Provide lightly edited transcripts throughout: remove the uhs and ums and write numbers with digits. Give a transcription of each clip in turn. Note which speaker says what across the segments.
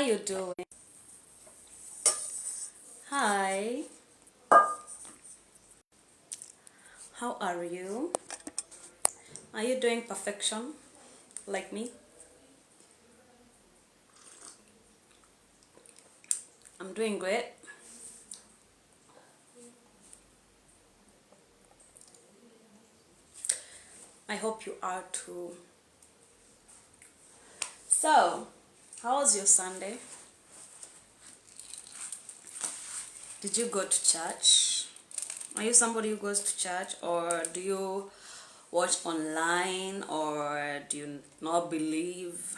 Speaker 1: How you doing? Hi. How are you? Are you doing perfection like me? I'm doing great. I hope you are too. So, how was your Sunday? Did you go to church? Are you somebody who goes to church, or do you watch online, or do you not believe?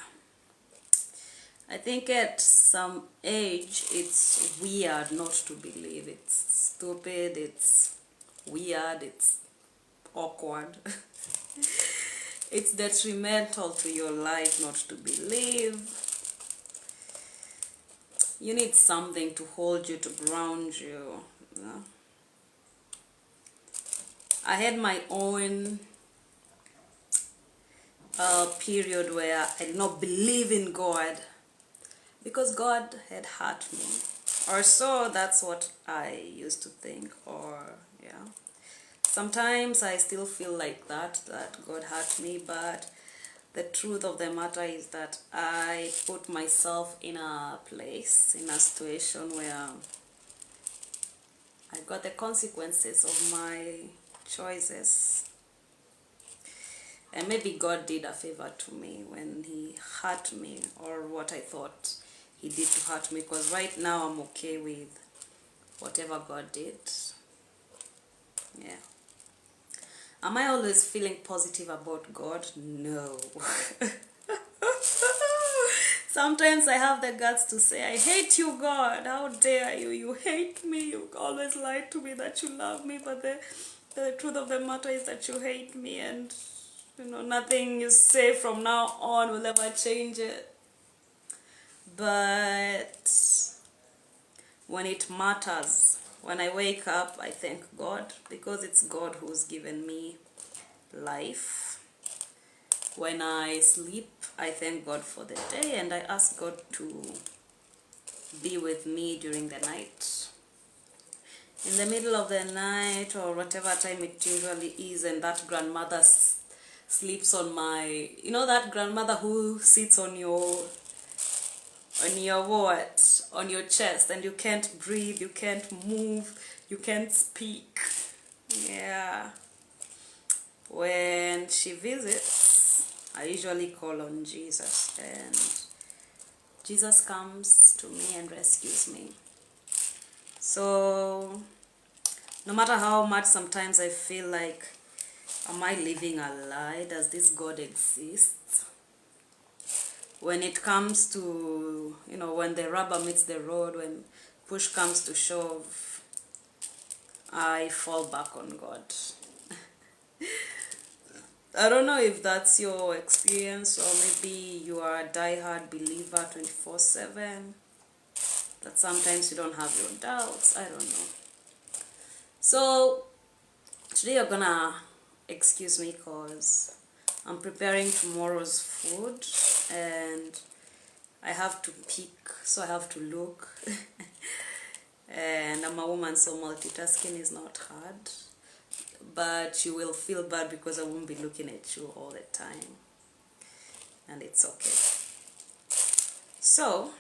Speaker 1: I think at some age it's weird not to believe. It's stupid, it's weird, it's awkward. It's detrimental to your life not to believe. You need something to hold you, to ground you. You know? I had my own period where I did not believe in God because God had hurt me. Or so that's what I used to think. Or, yeah. Sometimes I still feel like that God hurt me, but the truth of the matter is that I put myself in a place, in a situation where I got the consequences of my choices. And maybe God did a favor to me when He hurt me, or what I thought He did to hurt me, because right now I'm okay with whatever God did. Yeah. Am I always feeling positive about God? No. Sometimes I have the guts to say, I hate you, God. How dare you? You hate me. You always lie to me that you love me, but the truth of the matter is that you hate me, and nothing you say from now on will ever change it. But when it matters, when I wake up, I thank God, because it's God who's given me life. When I sleep, I thank God for the day, and I ask God to be with me during the night. In the middle of the night, or whatever time it usually is, and that grandmother sleeps on my, that grandmother who sits on your what? On your chest, and you can't breathe, you can't move, you can't speak. Yeah. When she visits, I usually call on Jesus, and Jesus comes to me and rescues me. So, no matter how much sometimes I feel like, am I living a lie? Does this God exist? When it comes to, when the rubber meets the road, when push comes to shove, I fall back on God. I don't know if that's your experience, or maybe you are a die-hard believer 24/7, that sometimes you don't have your doubts. I don't know. So today you're gonna excuse me because I'm preparing tomorrow's food, and I have to pick, so I have to look. And I'm a woman, so multitasking is not hard. But you will feel bad because I won't be looking at you all the time. And it's okay. So,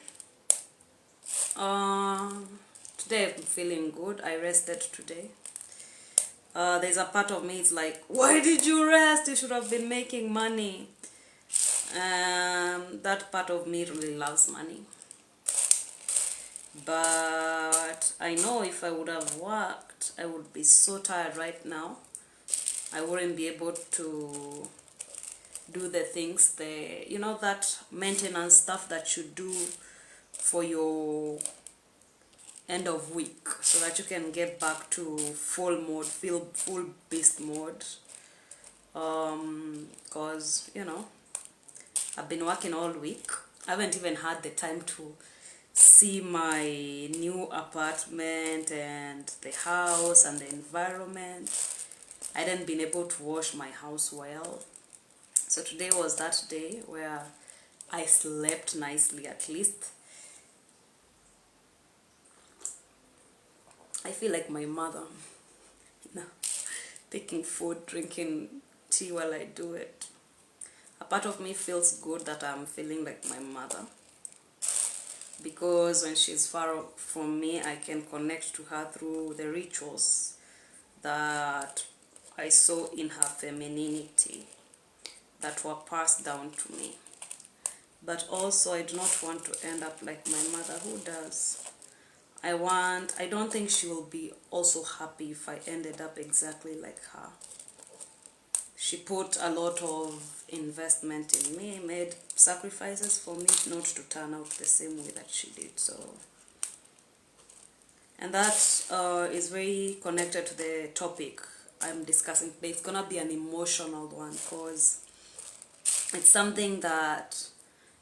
Speaker 1: today I'm feeling good. I rested today. There's a part of me, it's like, why did you rest? You should have been making money. That part of me really loves money. But I know if I would have worked, I would be so tired right now. I wouldn't be able to do the things, that maintenance stuff that you do for your end of week, so that you can get back to full mode, full beast mode. Because I've been working all week. I haven't even had the time to see my new apartment and the house and the environment. I hadn't been able to wash my house well. So today was that day where I slept nicely, at least. I feel like my mother, you know, picking food, drinking tea while I do it. A part of me feels good that I'm feeling like my mother, because when she's far from me, I can connect to her through the rituals that I saw in her femininity that were passed down to me. But also, I do not want to end up like my mother. Who does? I don't think she will be also happy if I ended up exactly like her. She put a lot of investment in me, made sacrifices for me not to turn out the same way that she did. So, and that is very connected to the topic I'm discussing today. It's gonna be an emotional one because it's something that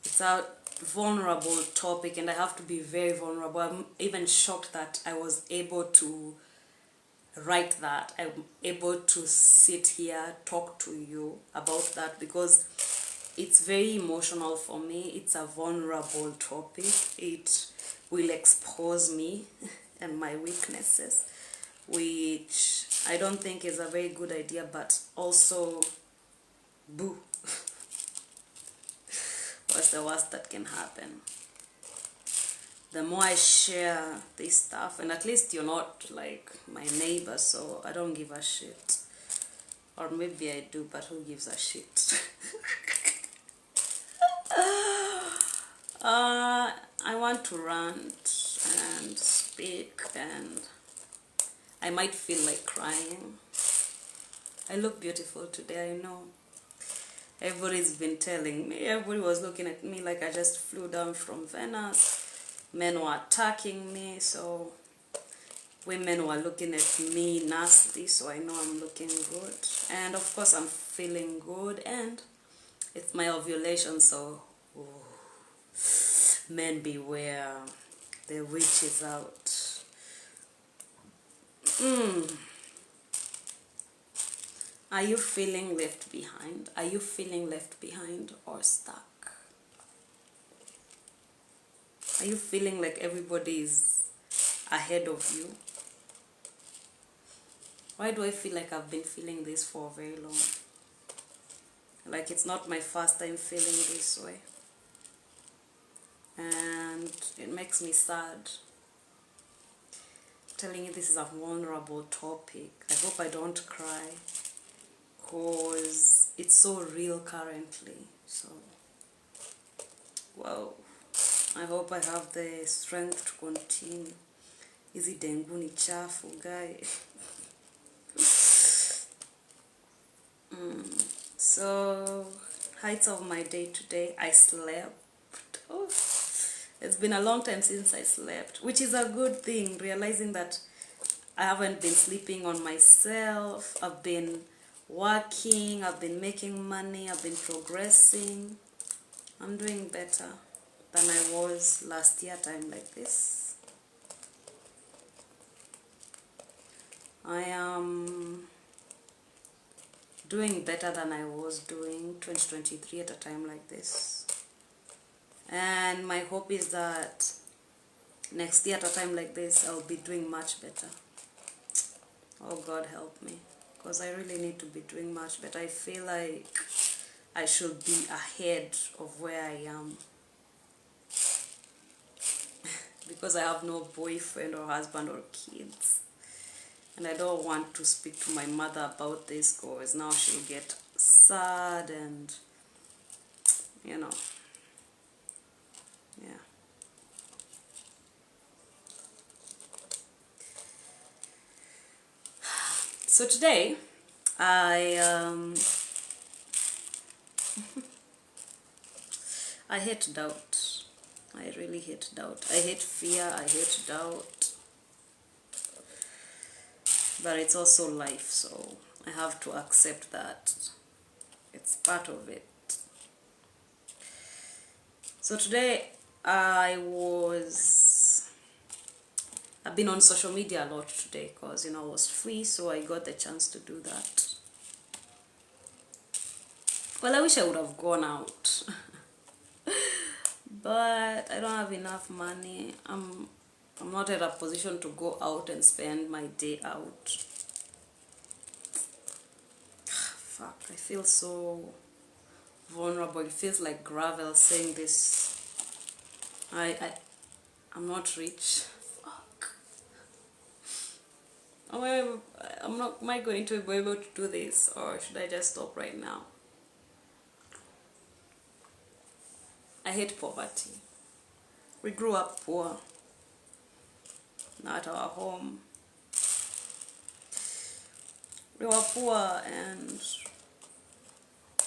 Speaker 1: it's a vulnerable topic, and I have to be very vulnerable. I'm even shocked that I was able to write that. I'm able to sit here, talk to you about that, because it's very emotional for me. It's a vulnerable topic. It will expose me and my weaknesses, which I don't think is a very good idea, but also, boo. What's the worst that can happen? The more I share this stuff, and at least you're not like my neighbor, so I don't give a shit. Or maybe I do, but who gives a shit? I want to rant and speak, and I might feel like crying. I look beautiful today, I know. Everybody's been telling me. Everybody was looking at me like I just flew down from Venice. Men were attacking me, so women were looking at me nasty, so I know I'm looking good. And of course I'm feeling good, and it's my ovulation, so men beware. The witch is out. Are you feeling left behind? Are you feeling left behind or stuck? Are you feeling like everybody is ahead of you? Why do I feel like I've been feeling this for very long? Like it's not my first time feeling this way. And it makes me sad. I'm telling you, this is a vulnerable topic. I hope I don't cry, because it's so real currently. So, wow. I hope I have the strength to continue. Hizi dengu ni chafu, guy. So, heights of my day today, I slept. Oh, it's been a long time since I slept, which is a good thing, realizing that I haven't been sleeping on myself. I've been working, I've been making money, I've been progressing. I'm doing better than I was last year time like this. I am doing better than I was doing 2023 at a time like this. And my hope is that next year at a time like this, I'll be doing much better. Oh, God help me, because I really need to be doing much better. I feel like I should be ahead of where I am. Because I have no boyfriend or husband or kids. And I don't want to speak to my mother about this, because now she'll get sad and, you know, yeah. So today, I hate doubt. I really hate doubt. I hate fear. I hate doubt. But it's also life, so I have to accept that it's part of it. So today, I've been on social media a lot today, because, you know, I was free, so I got the chance to do that. Well, I wish I would have gone out. But I don't have enough money. I'm I'm not in a position to go out and spend my day out. Fuck, I feel so vulnerable. It feels like gravel saying this. I'm not rich. Fuck. Am I going to be able to do this, or should I just stop right now? I hate poverty. We grew up poor. Not our home. We were poor, and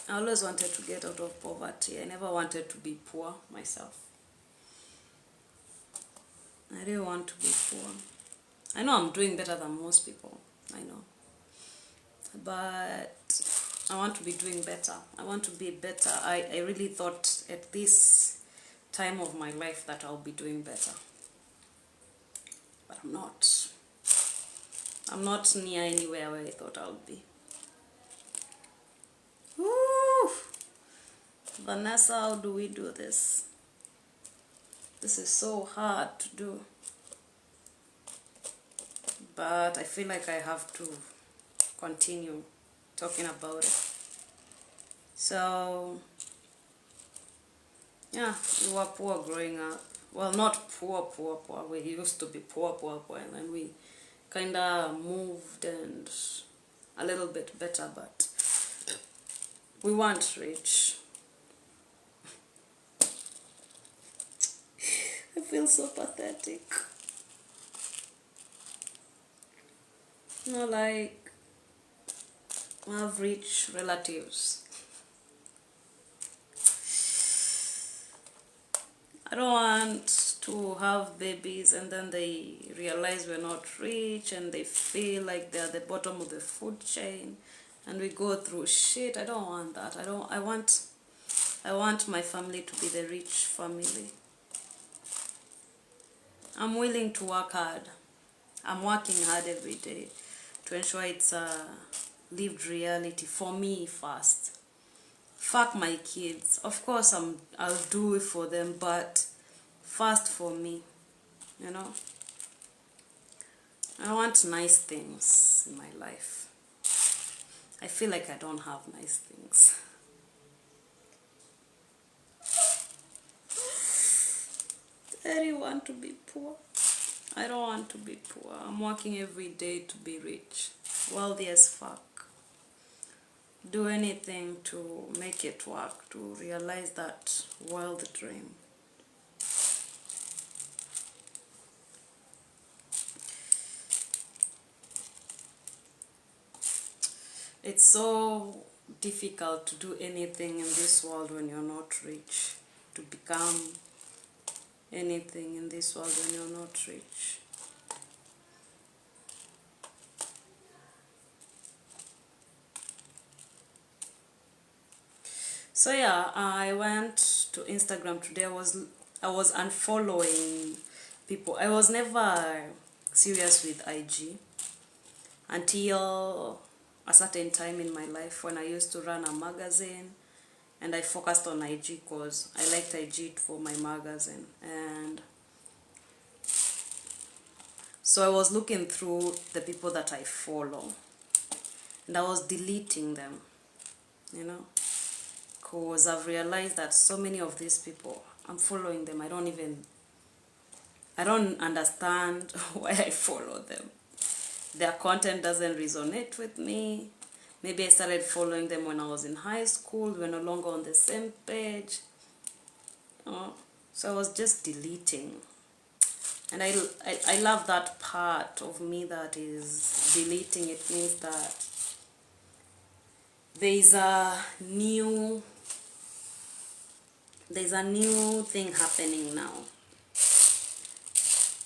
Speaker 1: I always wanted to get out of poverty. I never wanted to be poor myself. I didn't want to be poor. I know I'm doing better than most people. I know. But I want to be doing better. I want to be better. I really thought at this time of my life that I'll be doing better. But I'm not. I'm not near anywhere where I thought I would be. Woo! Vanessa, how do we do this? This is so hard to do. But I feel like I have to continue talking about it. So, yeah, we were poor growing up. Well, not poor. We used to be poor, and then we kind of moved and a little bit better, but we weren't rich. I feel so pathetic. You know, like, I have rich relatives. I don't want to have babies and then they realize we're not rich and they feel like they're at the bottom of the food chain and we go through shit. I don't want that. I want my family to be the rich family. I'm willing to work hard. I'm working hard every day to ensure it's a lived reality for me first. Fuck my kids. Of course I'll do it for them, but first for me, you know. I want nice things in my life. I feel like I don't have nice things. I really want to be poor. I don't want to be poor. I'm working every day to be rich. Wealthy as fuck. Do anything to make it work, to realize that wild dream. It's so difficult to do anything in this world when you're not rich. To become anything in this world when you're not rich. So yeah, I went to Instagram today. I was unfollowing people. I was never serious with IG until a certain time in my life when I used to run a magazine and I focused on IG because I liked IG for my magazine. And so I was looking through the people that I follow and I was deleting them, you know. Because I've realized that so many of these people, I'm following them, I don't understand why I follow them. Their content doesn't resonate with me. Maybe I started following them when I was in high school, we're no longer on the same page. So I was just deleting. And I love that part of me that is deleting. It means that there's a new thing happening now.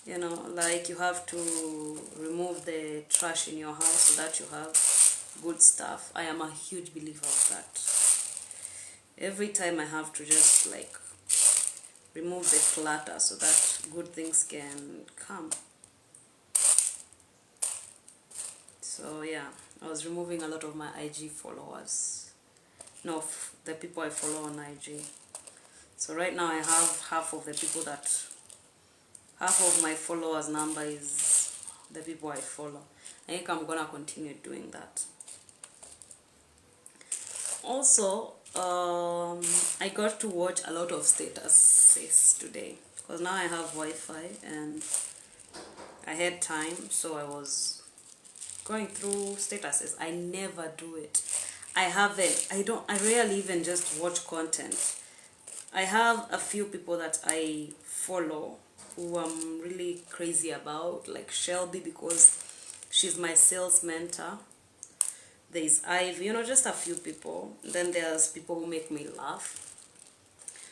Speaker 1: You know, like you have to remove the trash in your house so that you have good stuff. I am a huge believer of that. Every time I have to just like remove the clutter so that good things can come. So yeah, I was removing a lot of my IG followers. No, the people I follow on IG. So right now I have half of the people that half of my followers number is the people I follow. I think I'm gonna continue doing that. Also, I got to watch a lot of statuses today because now I have Wi-Fi and I had time, so I was going through statuses. I never do it. I rarely even just watch content. I have a few people that I follow who I'm really crazy about, like Shelby, because she's my sales mentor. There's Ivy, just a few people. Then there's people who make me laugh.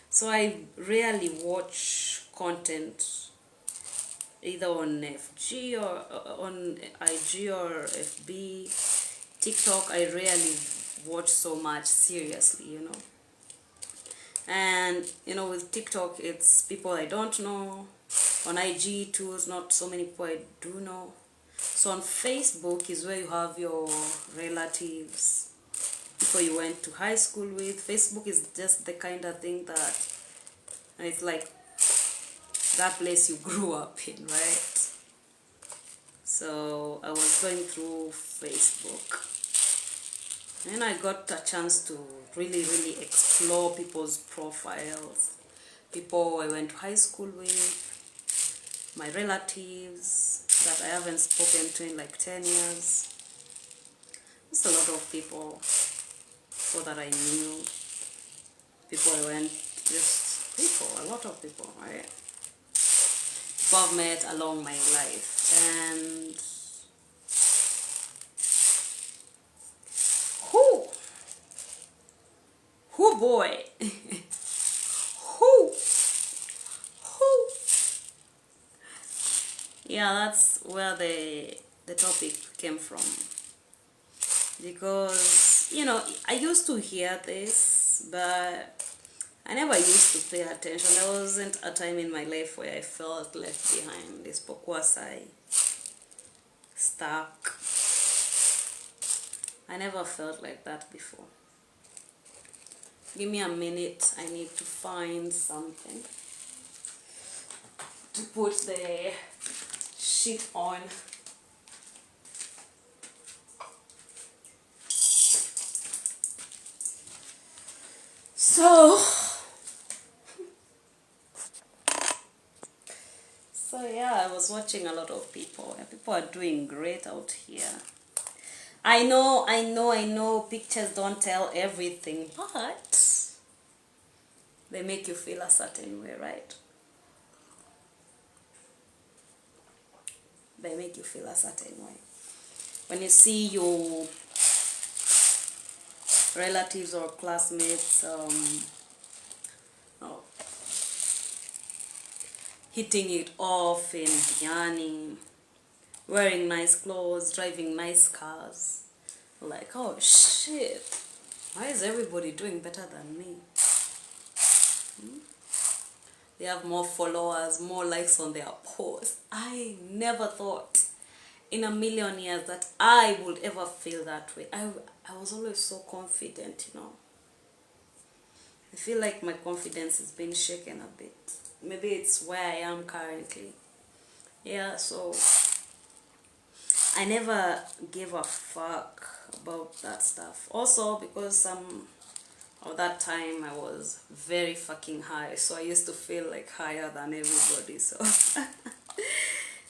Speaker 1: So I rarely watch content either on FG or on IG or FB. TikTok, I rarely watch so much seriously. And with TikTok, it's people I don't know. On IG too, it's not so many people I do know. So on Facebook is where you have your relatives, people you went to high school with. Facebook is just the kind of thing that, and it's like that place you grew up in, right? So I was going through Facebook and I got a chance to really explore people's profiles, people I went to high school with, my relatives that I haven't spoken to in like 10 years. Just a lot of people that I knew, people I went, just people, a lot of people, right? People I've met along my life. And who boy, who, yeah, that's where the topic came from. Because, I used to hear this, but I never used to pay attention. There wasn't a time in my life where I felt left behind. This Pokwasai, stuck. I never felt like that before. Give me a minute. I need to find something to put the sheet on. So yeah, I was watching a lot of people. People are doing great out here. I know pictures don't tell everything, but they make you feel a certain way, right? They make you feel a certain way. When you see your relatives or classmates hitting it off in Diani, wearing nice clothes, driving nice cars, like, oh shit, why is everybody doing better than me? They have more followers, more likes on their posts. I never thought in a million years that I would ever feel that way. I was always so confident, I feel like my confidence has been shaken a bit. Maybe it's where I am currently. Yeah, so I never gave a fuck about that stuff. Also, because some of that time I was very fucking high, so I used to feel like higher than everybody. So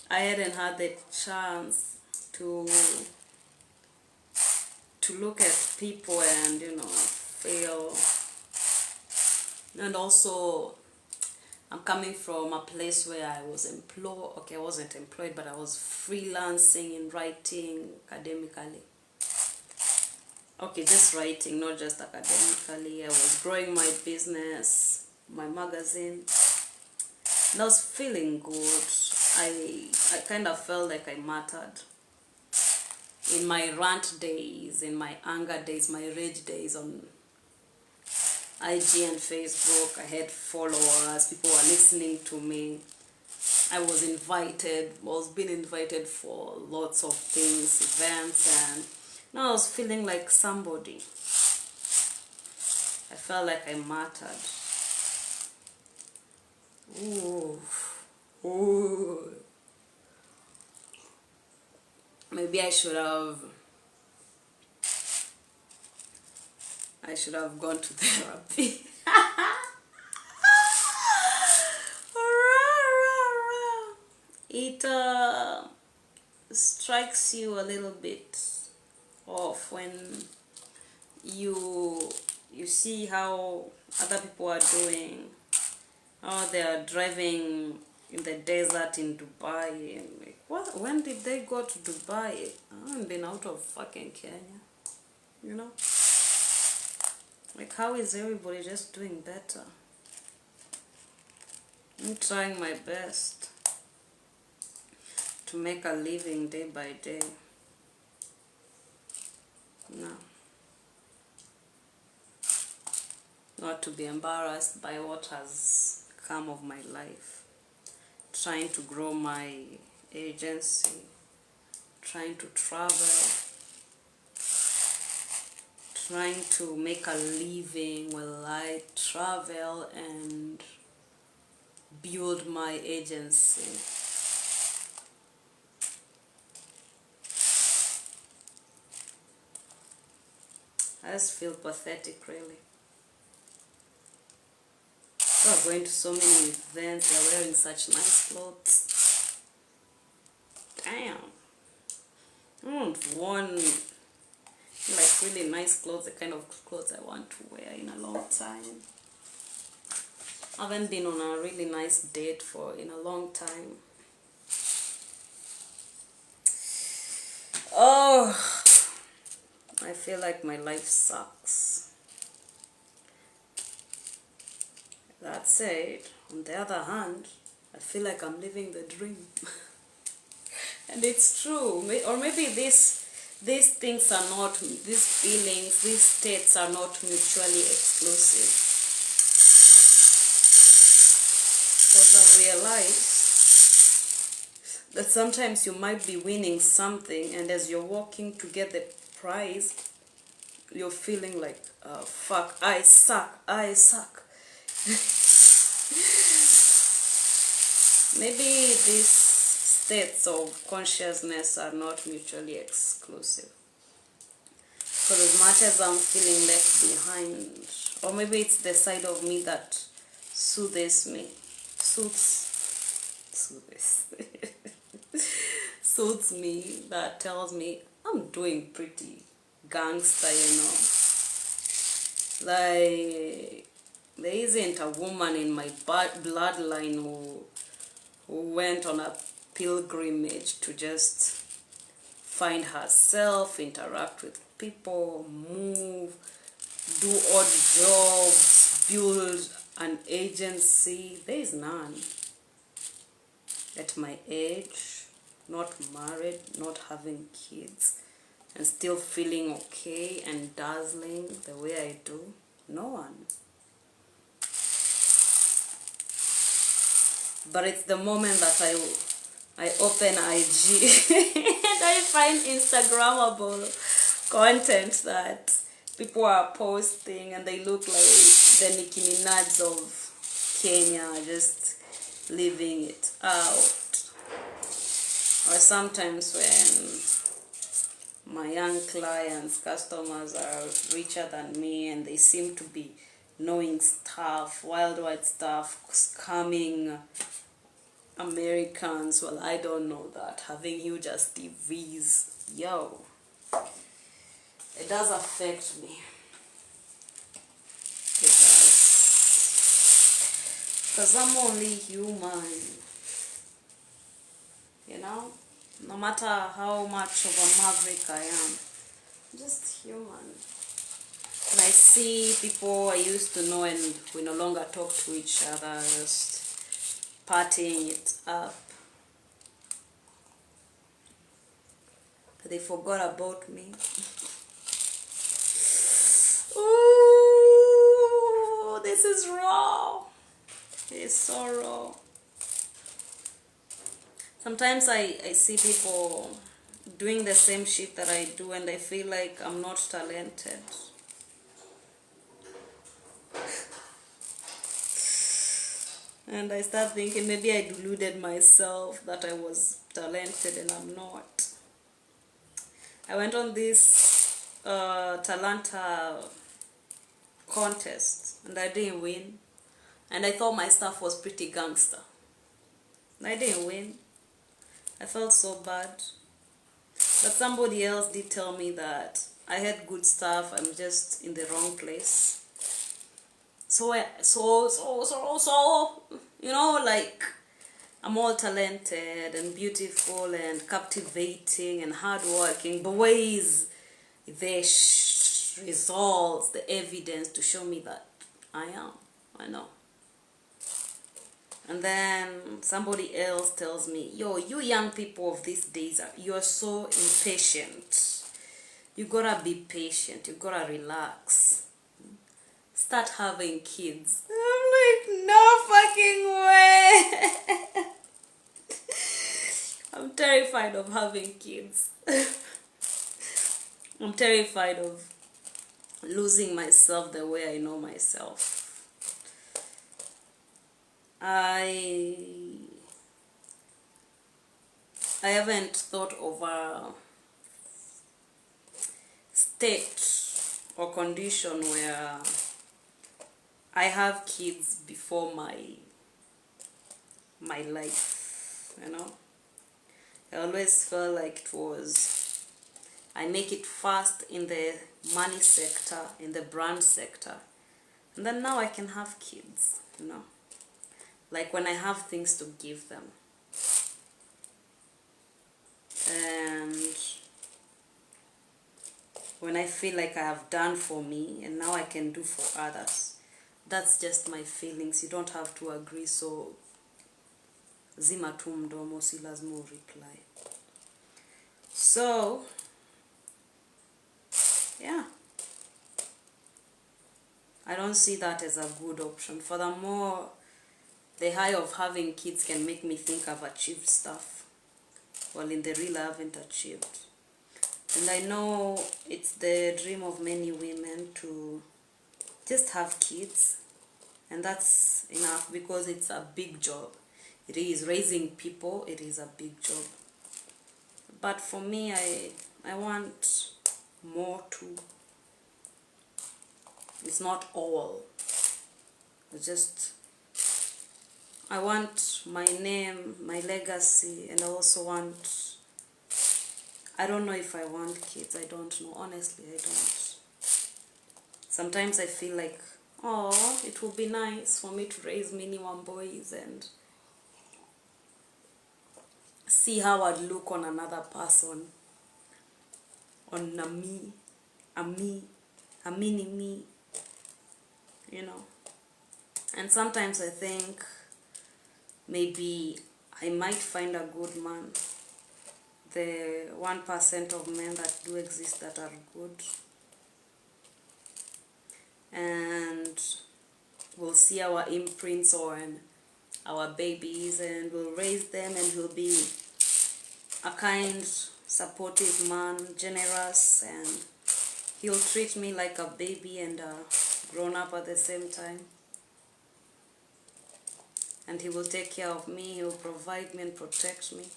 Speaker 1: I hadn't had the chance to look at people and feel. And also, I'm coming from a place where I was employed. Okay, I wasn't employed, but I was freelancing in writing academically. Okay, just writing, not just academically. I was growing my business, my magazine, and I was feeling good. I kind of felt like I mattered. In my rant days, in my anger days, my rage days on IG and Facebook, I had followers, people were listening to me. I was being invited for lots of things, events, and now I was feeling like somebody. I felt like I mattered. Ooh. maybe I should have gone to therapy. It strikes you a little bit off when you see how other people are doing, how they are driving in the desert in Dubai. And like, what? When did they go to Dubai? I haven't been out of fucking Kenya, you know? Like, how is everybody just doing better? I'm trying my best to make a living day by day. No. Not to be embarrassed by what has come of my life. Trying to grow my agency. Trying to travel. Trying to make a living while I travel and build my agency. I just feel pathetic, really. People are going to so many events, they're wearing such nice clothes. Damn. I haven't worn like really nice clothes, the kind of clothes I want to wear in a long time. I haven't been on a really nice date in a long time. Oh, I feel like my life sucks. That said, on the other hand, I feel like I'm living the dream. And it's true. Or maybe these things are not, these feelings, these states are not mutually exclusive. Because I realize that sometimes you might be winning something, and as you're walking to get the prize, you're feeling like, oh, fuck, I suck. Maybe these states of consciousness are not mutually exclusive. Because as much as I'm feeling left behind, or maybe it's the side of me that soothes me, soothes me, that tells me I'm doing pretty gangster, you know. Like, there isn't a woman in my bloodline who went on a pilgrimage to just find herself, interact with people, move, do odd jobs, build an agency. There is none. At my age, not married, not having kids, and still feeling okay and dazzling the way I do. No one. But it's the moment that I open IG and I find Instagrammable content that people are posting, and they look like the Nicki Minaj of Kenya, just living it out. Or sometimes when my young clients, customers are richer than me and they seem to be knowing stuff, worldwide stuff, scamming Americans. Well, I don't know that. Having huge as TVs. Yo. It does affect me. It does. Because I'm only human. You know? No matter how much of a maverick I am. I'm just human. And I see people I used to know and we no longer talk to each other, just partying it up. They forgot about me. Ooh, this is raw. It's so raw. Sometimes I see people doing the same shit that I do, and I feel like I'm not talented. And I start thinking maybe I deluded myself that I was talented and I'm not. I went on this Talanta contest and I didn't win. And I thought my stuff was pretty gangster. I didn't win. I felt so bad. But somebody else did tell me that I had good stuff, I'm just in the wrong place. So, you know, like, I'm all talented and beautiful and captivating and hardworking, but where is the results, the evidence to show me that I am? I know. And then somebody else tells me, yo, you young people of these days, you're so impatient. You gotta be patient. You gotta relax. Start having kids. I'm like, no fucking way. I'm terrified of having kids. I'm terrified of losing myself the way I know myself. I haven't thought of a state or condition where I have kids before my life, you know. I always felt like it was, I make it fast in the money sector, in the brand sector, and then now I can have kids, you know. Like when I have things to give them. And when I feel like I have done for me and now I can do for others. That's just my feelings. You don't have to agree, so zima tu mdomo, si lazima reply. So, yeah. I don't see that as a good option. Furthermore, the high of having kids can make me think I've achieved stuff. Well, in the real I haven't achieved. And I know it's the dream of many women to just have kids. And that's enough because it's a big job. It is raising people, it is a big job. But for me, I want more too. It's not all. It's just, I want my name, my legacy, and I also want, I don't know if I want kids. I don't know. Honestly, I don't. Sometimes I feel like, oh, it would be nice for me to raise minimum boys and see how I'd look on another person. On a mini me, you know. And sometimes I think maybe I might find a good man. The 1% of men that do exist that are good. And we'll see our imprints on our babies and we'll raise them and we'll be a kind, supportive man, generous, and he'll treat me like a baby and a grown up at the same time. And he will take care of me, he will provide me and protect me.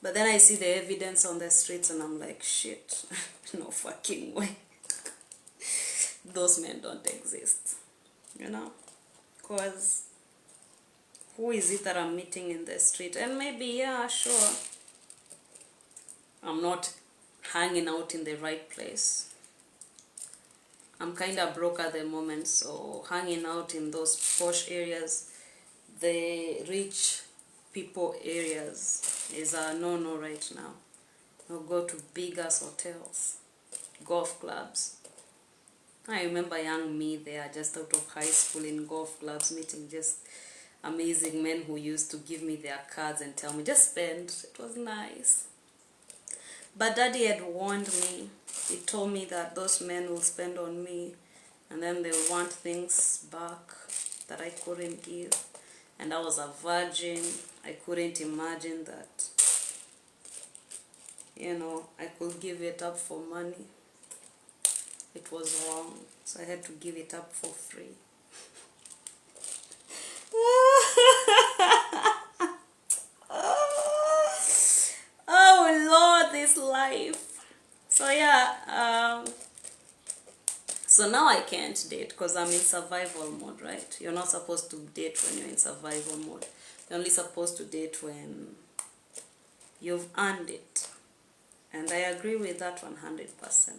Speaker 1: But then I see the evidence on the streets and I'm like, shit, no fucking way. Those men don't exist, you know? Because who is it that I'm meeting in the street? And maybe, yeah, sure, I'm not hanging out in the right place. I'm kind of broke at the moment, so hanging out in those posh areas, the rich people areas, is a no-no right now. I'll go to big-ass hotels, golf clubs. I remember young me there, just out of high school in golf clubs, meeting just amazing men who used to give me their cards and tell me, just spend. It was nice. But Daddy had warned me. He told me that those men will spend on me and then they'll want things back that I couldn't give. And I was a virgin. I couldn't imagine that, you know, I could give it up for money. It was wrong. So I had to give it up for free. Oh Lord, this life. life. So yeah, so now I can't date because I'm in survival mode, right? You're not supposed to date when you're in survival mode. You're only supposed to date when you've earned it. And I agree with that 100%.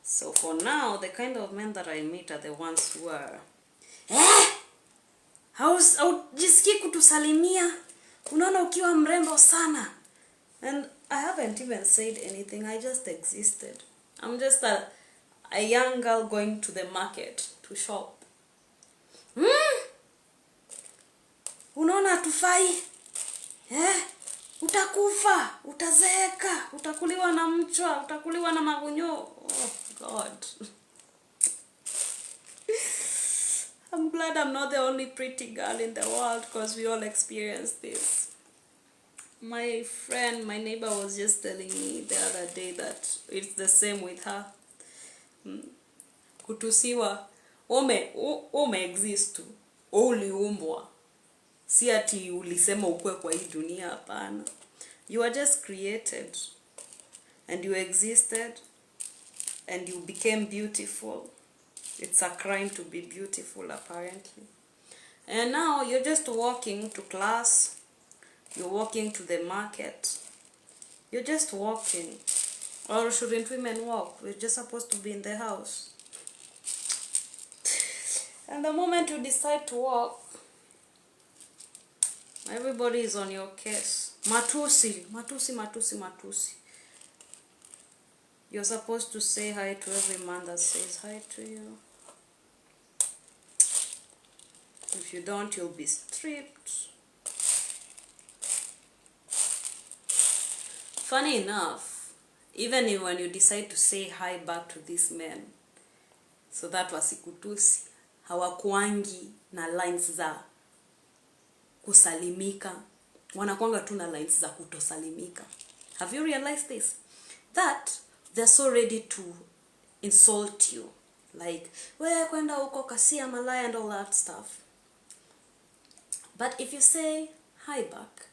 Speaker 1: So for now, the kind of men that I meet are the ones who are haujisikii kutusalimia, unaona ukiwa mrembo sana. And I haven't even said anything, I just existed. I'm just a young girl going to the market to shop. Unaona hatufai? Utakufa, utazeeka, utakuliwa na mchwa, utakuliwa na magunyo. Oh God. I'm glad I'm not the only pretty girl in the world, because we all experience this. My friend, my neighbor was just telling me the other day that it's the same with her. Kutusiwa, ume exist tu, uliumbwa. Si ati ulisema ukue kwa hii dunia, hapana. You are just created, and you existed, and you became beautiful. It's a crime to be beautiful, apparently. And now you're just walking to class, you're walking to the market, you're just walking. Or shouldn't women walk? We're just supposed to be in the house. And the moment you decide to walk, everybody is on your case. Matusi, matusi, matusi, matusi. You're supposed to say hi to every man that says hi to you. If you don't, you'll be stripped. Funny enough, even when you decide to say hi back to these men, so that wasikutusi, hawakuangi na lines za kusalimika. Wanakuanga tu na lines za kutosalimika. Have you realized this? That they're so ready to insult you. Like, wewe kwenda huko kasia malaya and all that stuff. But if you say hi back,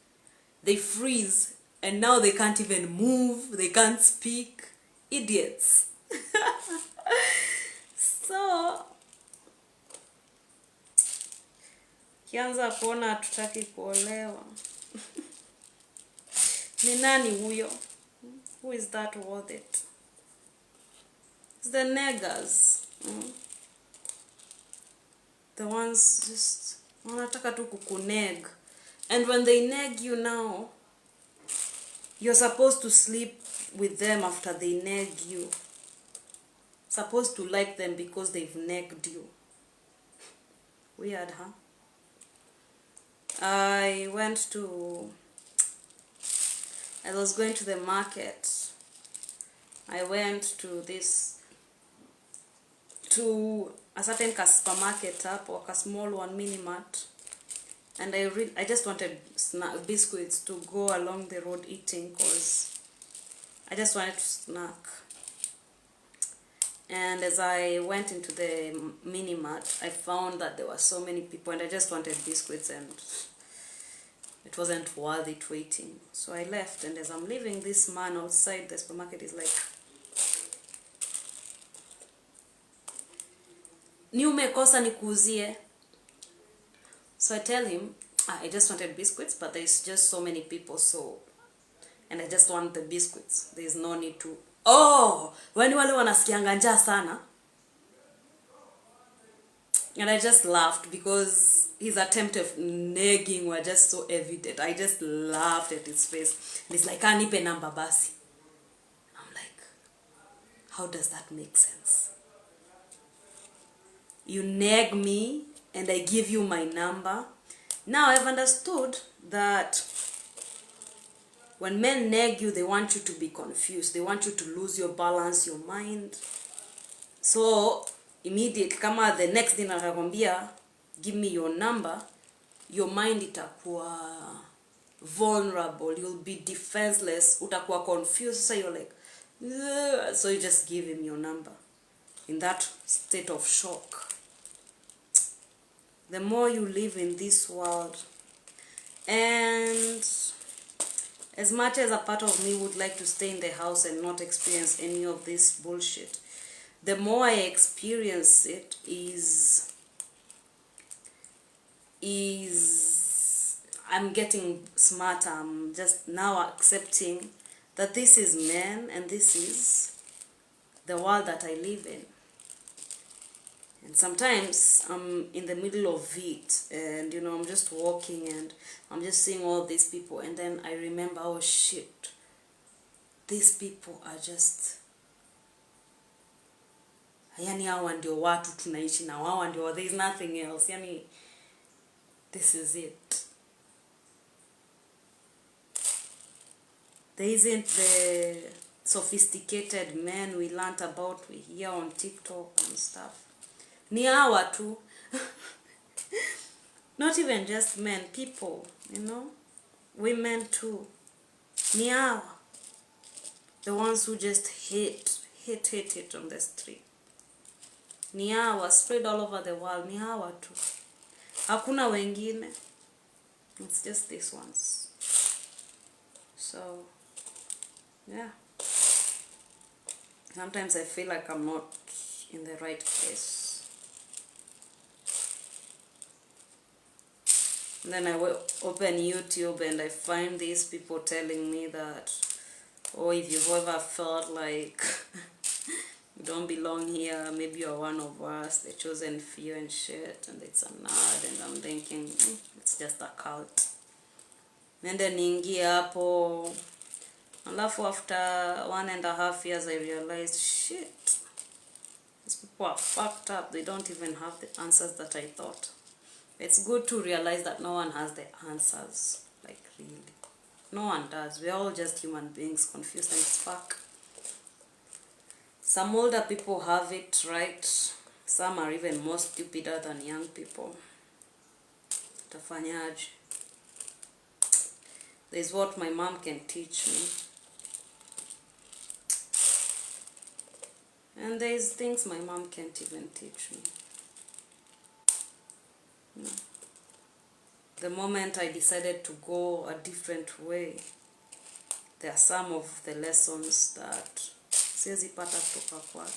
Speaker 1: they freeze, and now they can't even move, they can't speak. Idiots. So, kianza kuona hatutaki kuolewa. Ni nani huyo? Who is that worth it? It's the neggers. The ones just wanataka tu kukuneg. And when they neg you now, you're supposed to sleep with them after they neg you. Supposed to like them because they've negged you. Weird, huh? I was going to the market. I went to a certain supermarket up, or a small one, mini mart. And I just wanted biscuits to go along the road eating, because I just wanted to snack. And as I went into the mini mart, I found that there were so many people, and I just wanted biscuits, and it wasn't worth it waiting. So I left, and as I'm leaving, this man outside the supermarket is like, ni umekosa nikuuzie. So I tell him, I just wanted biscuits, but there's just so many people, and I just want the biscuits. There's no need to, when wale wanasikianga njaa sana. And I just laughed, because his attempt of nagging were just so evident. I just laughed at his face. And he's like, nipe namba basi. I'm like, how does that make sense? You nag me, and I give you my number. Now I've understood that when men nag you, they want you to be confused. They want you to lose your balance, your mind. So immediately, kama the next day natakwambia, give me your number, your mind itakuwa vulnerable. You'll be defenseless. Utakuwa confused. So you're like, ugh. So you just give him your number. In that state of shock. The more you live in this world, and As much as a part of me would like to stay in the house and not experience any of this bullshit, the more I experience it is I'm getting smarter. I'm just now accepting that this is man and this is the world that I live in. And sometimes I'm in the middle of it and I'm just walking and I'm just seeing all these people, and then I remember, oh shit, these people are just, yani hawa ndio watu tunaishi na hawa ndio, there is nothing else, yani this is it. There isn't the sophisticated men we learned about, we hear on TikTok and stuff. Ni hawa tu. Not even just men, people, women too. Ni hawa. The ones who just hate on the street. Ni hawa, spread all over the world. Ni hawa tu. Hakuna wengine. It's just these ones. So, yeah. Sometimes I feel like I'm not in the right place. And then I open YouTube and I find these people telling me that, oh, if you've ever felt like you don't belong here, maybe you're one of us, the chosen few and shit, and it's a nerd, and I'm thinking, it's just a cult. And then niingie hapo, alafu after 1.5 years I realized, shit, these people are fucked up. They don't even have the answers that I thought. It's good to realize that no one has the answers, like really. No one does. We're all just human beings, confused as fuck. Some older people have it right. Some are even more stupider than young people. Tafanyaje. There's what my mom can teach me. And there's things my mom can't even teach me. The moment I decided to go a different way, there are some of the lessons that siwezi pata kutoka kwake.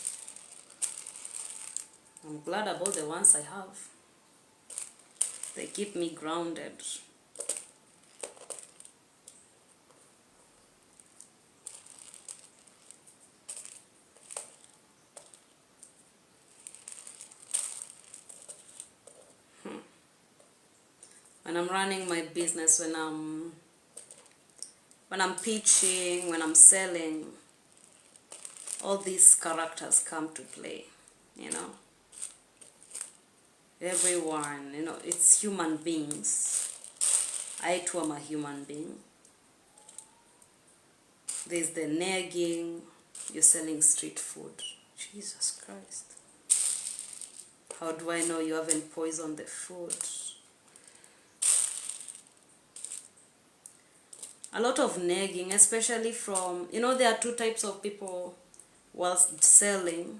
Speaker 1: I'm glad about the ones I have. They keep me grounded. When I'm running my business, when I'm pitching, when I'm selling, all these characters come to play, Everyone, it's human beings. I too am a human being. There's the nagging, you're selling street food. Jesus Christ. How do I know you haven't poisoned the food? A lot of nagging, especially from, there are two types of people whilst selling.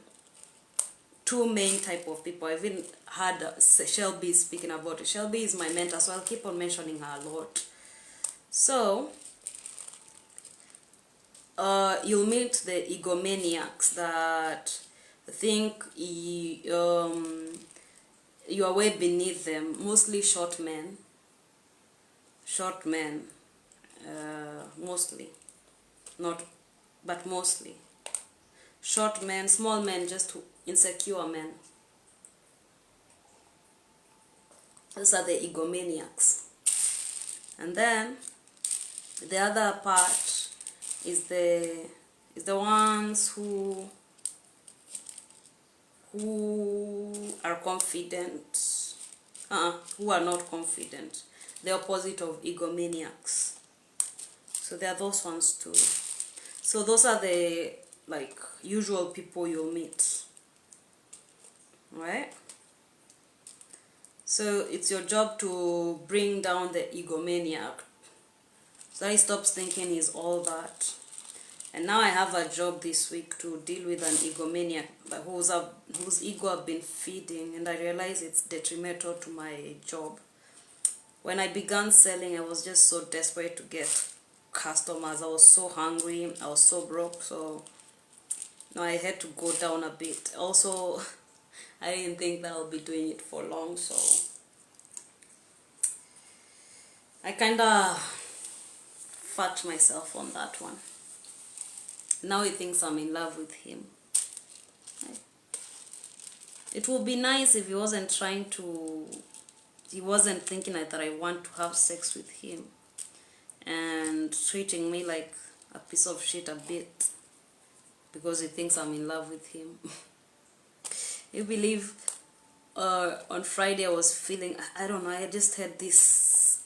Speaker 1: Two main type of people. I've even heard Shelby speaking about it. Shelby is my mentor, so I'll keep on mentioning her a lot. So, you'll meet the egomaniacs that think you are way beneath them. Mostly short men. Mostly. Not, but mostly. Short men, small men, just insecure men. Those are the egomaniacs. And then the other part is the ones who are confident, who are not confident. The opposite of egomaniacs. So there are those ones too. So those are the usual people you'll meet, right? So it's your job to bring down the egomaniac, so he stops thinking he's all that. And now I have a job this week to deal with an egomaniac whose ego I've been feeding, and I realize it's detrimental to my job. When I began selling, I was just so desperate to get customers. I was so hungry, I was so broke, so no, I had to go down a bit. Also, I didn't think that I'll be doing it for long, so I kinda fucked myself on that one. Now he thinks I'm in love with him. It would be nice if he wasn't he wasn't thinking that I want to have sex with him and treating me like a piece of shit a bit because he thinks I'm in love with him. You believe on Friday I was feeling, I don't know, I just had this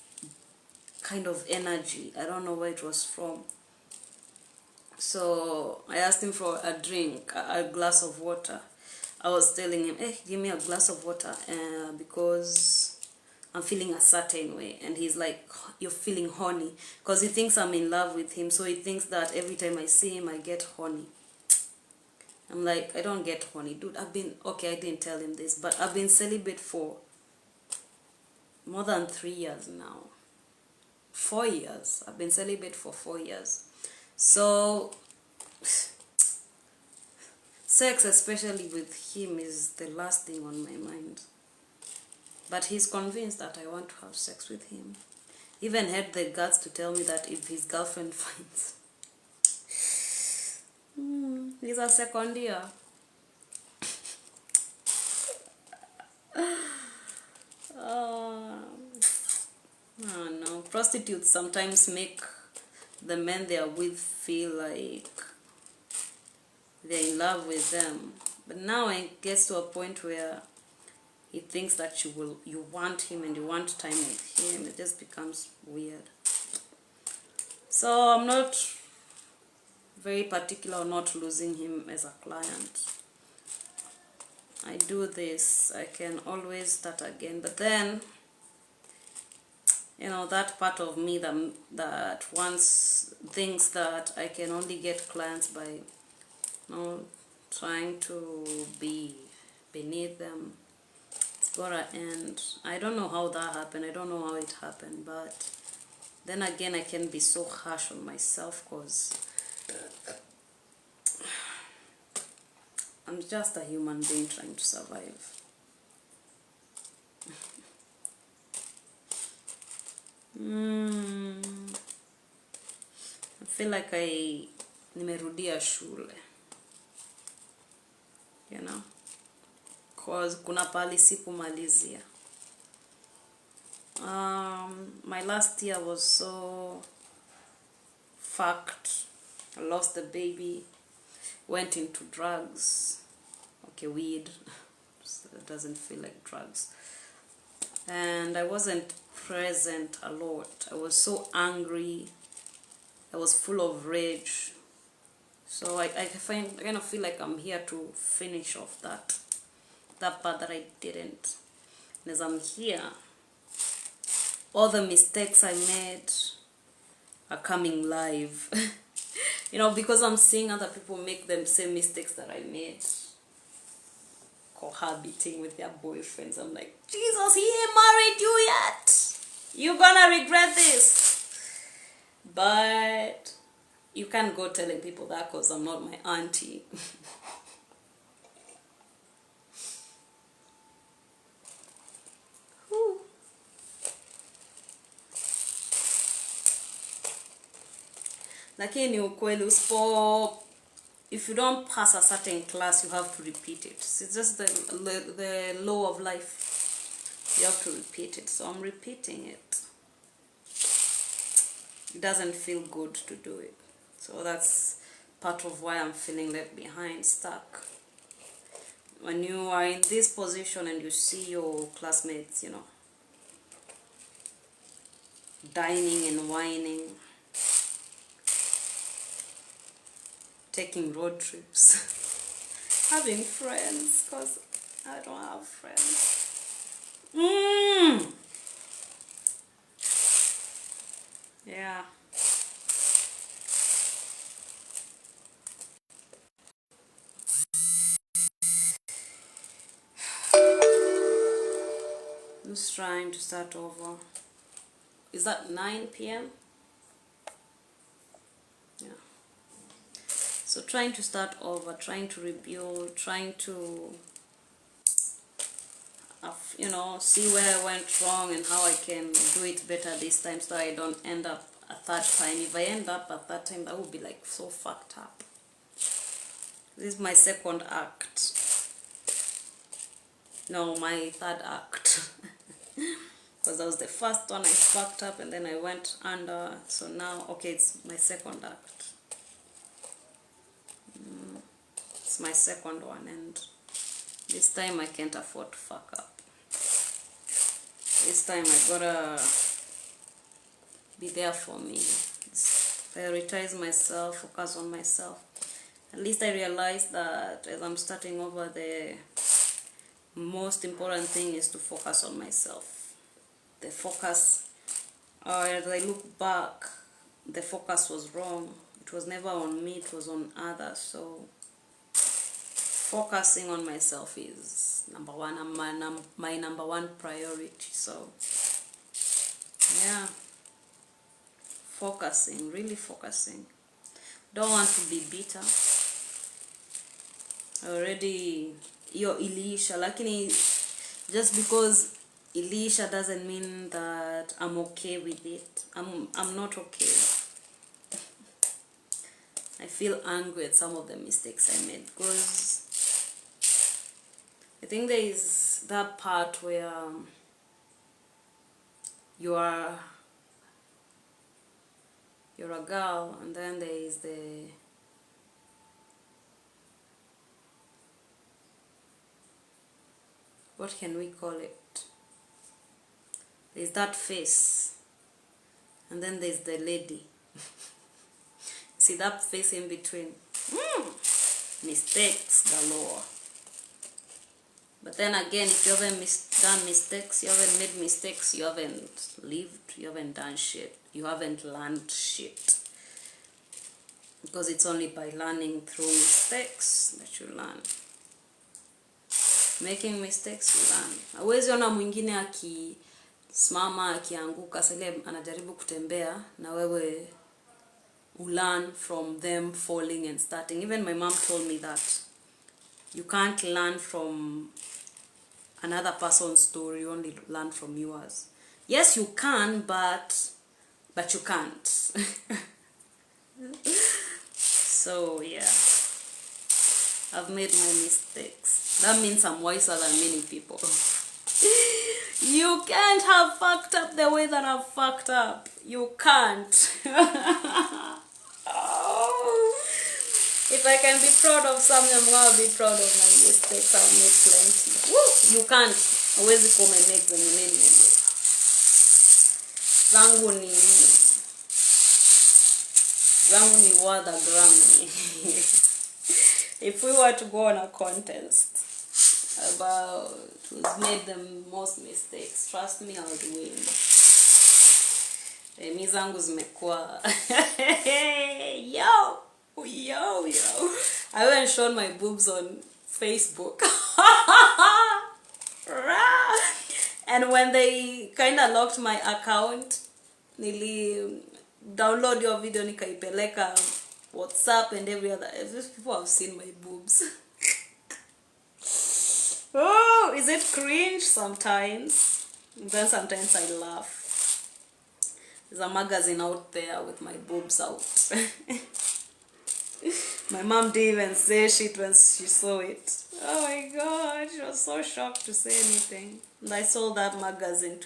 Speaker 1: kind of energy. I don't know where it was from. So I asked him for a drink, a glass of water. I was telling him, hey, give me a glass of water because I'm feeling a certain way. And he's like, you're feeling horny. Because he thinks I'm in love with him. So he thinks that every time I see him, I get horny. I'm like, I don't get horny. Dude, okay, I didn't tell him this, but I've been celibate for more than 3 years now. 4 years. I've been celibate for 4 years. So sex, especially with him, is the last thing on my mind. But he's convinced that I want to have sex with him. Even had the guts to tell me that if his girlfriend finds he's a second year. Oh no, prostitutes sometimes make the men they are with feel like they're in love with them. But now it gets to a point where he thinks that you want him and you want time with him. It just becomes weird. So I'm not very particular on not losing him as a client. I do this, I can always start again. But then, you know, that part of me that once thinks that I can only get clients by, you know, trying to be beneath them, it's gotta end. I don't know how that happened. I don't know how it happened. But then again, I can be so harsh on myself because I'm just a human being trying to survive. I feel like nimerudia shule, you know, cause kuna pali sikumalizia. My last year was so fucked. I lost the baby, went into drugs, okay, weed, it doesn't feel like drugs, and I wasn't present a lot. I was so angry, I was full of rage. So I kind of feel like I'm here to finish off that part that I didn't. And as I'm here, all the mistakes I made are coming live. You know, because I'm seeing other people make the same mistakes that I made, cohabiting with their boyfriends. I'm like, Jesus, he ain't married you yet. You're gonna regret this. But you can't go telling people that because I'm not my auntie. Lakini ukweli if you don't pass a certain class, you have to repeat it. It's just the law of life. You have to repeat it. So I'm repeating it. It doesn't feel good to do it. So that's part of why I'm feeling left behind, stuck. When you are in this position and you see your classmates, you know, dining and whining, taking road trips, having friends, because I don't have friends. Yeah. Just trying to start over. Is that 9 p.m.? So trying to start over, trying to rebuild, trying to you know, see where I went wrong and how I can do it better this time, so I don't end up a third time. If I end up a third time, that would be like so fucked up. This is my second act. No, my third act. Because that was the first one I fucked up and then I went under. So now, okay, it's my second act. It's my second one, and this time I can't afford to fuck up. This time I gotta be there for me. Prioritize myself, focus on myself. At least I realized that as I'm starting over, the most important thing is to focus on myself. The focus, or as I look back, the focus was wrong. It was never on me, it was on others. So focusing on myself is number one, my number one priority. So yeah, focusing, really focusing. Don't want to be bitter. Already you're Elisha, lakini just because Elisha doesn't mean that I'm okay with it. I'm not okay. I feel angry at some of the mistakes I made, because I think there is that part where you're a girl, and then there is the what can we call it? There's that face, and then there's the lady. See that face in between? Mistakes galore. But then again, if you haven't done mistakes, you haven't made mistakes, you haven't lived, you haven't done shit, you haven't learned shit. Because it's only by learning through mistakes that you learn. Making mistakes, you learn. Hauwezi ona mwingine akisimama akianguka, sile anajaribu kutembea na wewe learn from them falling and starting. Even my mom told me that you can't learn from another person's story, you only learn from yours. Yes, you can, but you can't. So yeah, I've made my mistakes. That means I'm wiser than many people. You can't have fucked up the way that I've fucked up. You can't. If I can be proud of something, I'm gonna be proud of my mistakes. I've made plenty. Woo! You can't. Hauwezi kumenmake zenye mimi mwenyewe. Zangu ni worth a Grammy. If we were to go on a contest about who's made the most mistakes, trust me, I would win. Mi zangu zimekuwa. Yo! I haven't shown my boobs on Facebook. And when they kind of locked my account, nili download your video nikaipeleka WhatsApp and every other. These people have seen my boobs. Oh, is it cringe sometimes? Then sometimes I laugh. There's a magazine out there with my boobs out. My mom didn't even say shit when she saw it. Oh my god, she was so shocked to say anything. And I sold that magazine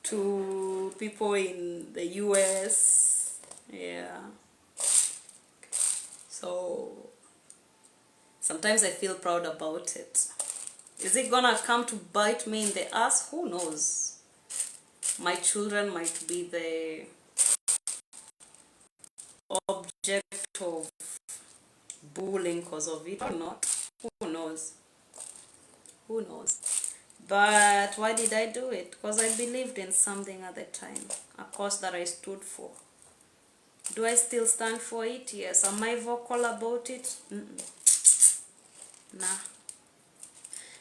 Speaker 1: to people in the US. Yeah. So sometimes I feel proud about it. Is it gonna come to bite me in the ass? Who knows? My children might be the object of bullying because of it or not. Who knows? But why did I do it? Because I believed in something at the time, a cause that I stood for. Do I still stand for it? Yes. Am I vocal about it? Nah.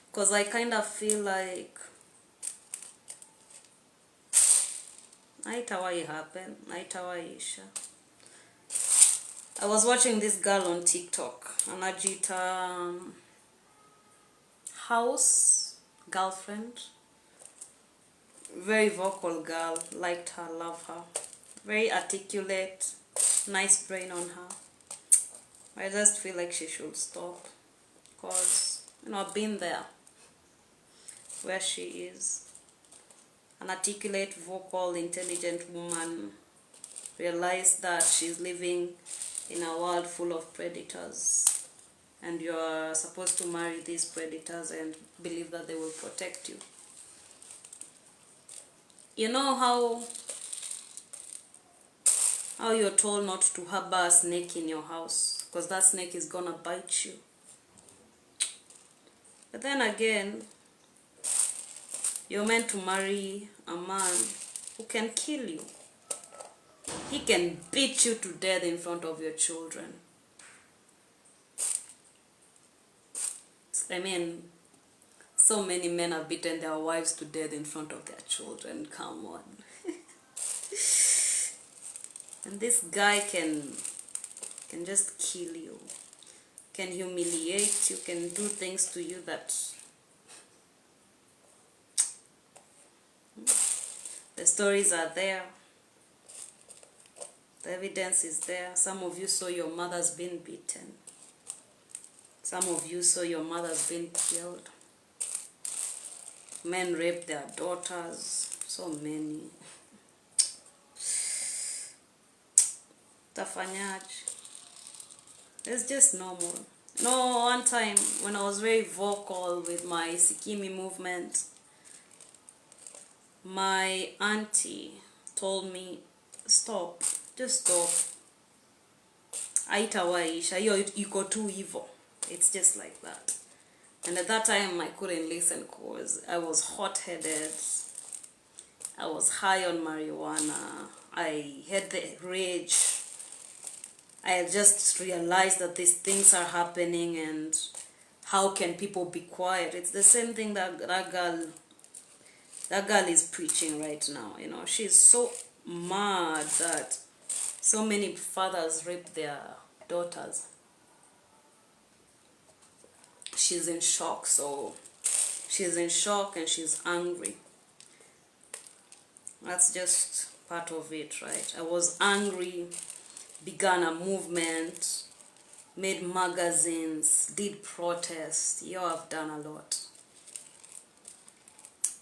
Speaker 1: Because I kind of feel like haitawahi happen, haitawahi isha. I was watching this girl on TikTok, Anajita House girlfriend. Very vocal girl, liked her, love her. Very articulate, nice brain on her. I just feel like she should stop, because, you know, I've been there where she is. An articulate, vocal, intelligent woman realized that she's living in a world full of predators, and you're supposed to marry these predators and believe that they will protect you. You know how you're told not to harbor a snake in your house, because that snake is gonna bite you. But then again, you're meant to marry a man who can kill you. He can beat you to death in front of your children. I mean, so many men have beaten their wives to death in front of their children. Come on. And this guy can just kill you, can humiliate you, can do things to you that the stories are there, the evidence is there. Some of you saw your mothers being beaten. Some of you saw your mothers being killed. Men rape their daughters. So many. Tafanyaji. It's just normal. No, one time when I was very vocal with my Sikimi movement, my auntie told me, stop, just stop. Aitawaisha, iko tu hivo. It's just like that. And at that time I couldn't listen because I was hot-headed. I was high on marijuana. I had the rage. I just realized that these things are happening and how can people be quiet? It's the same thing that girl is preaching right now. You know, she's so mad that so many fathers rape their daughters. She's in shock, so she's in shock and she's angry. That's just part of it, right? I was angry, began a movement, made magazines, did protests. Yo, I've done a lot.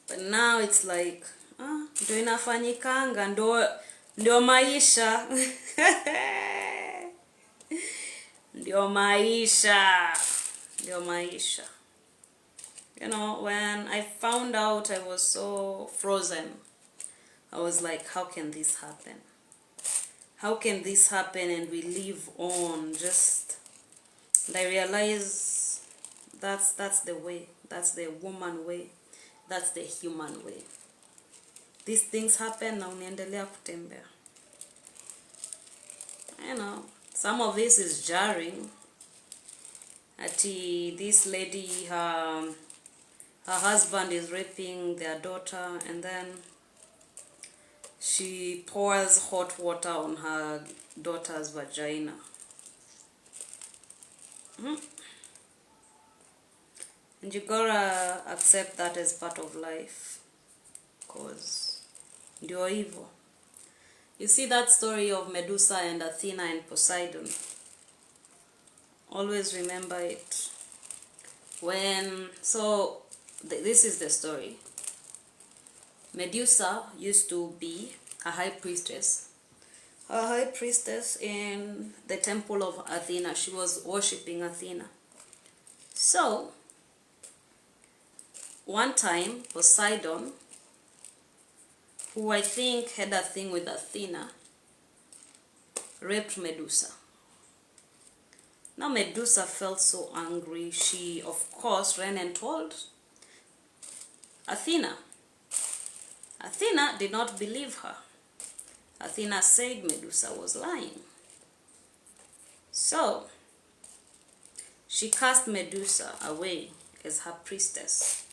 Speaker 1: But now it's like, ndio inafanyikanga, ndio maisha. Ndio maisha. Ndio maisha. You know, when I found out, I was so frozen. I was like, how can this happen? How can this happen and we live on? And I realized that's the way. That's the woman way. That's the human way. These things happen na unaendelea kutembea. You know, some of this is jarring. This lady, her husband is raping their daughter, and then she pours hot water on her daughter's vagina. And you gotta accept that as part of life, because ndio hivyo. You see that story of Medusa and Athena and Poseidon? Always remember it. This is the story. Medusa used to be a high priestess. A high priestess in the temple of Athena. She was worshipping Athena. So, one time, Poseidon, who I think had a thing with Athena, raped Medusa. Now Medusa felt so angry. She, of course, ran and told Athena. Athena did not believe her. Athena said Medusa was lying. So, she cast Medusa away as her priestess.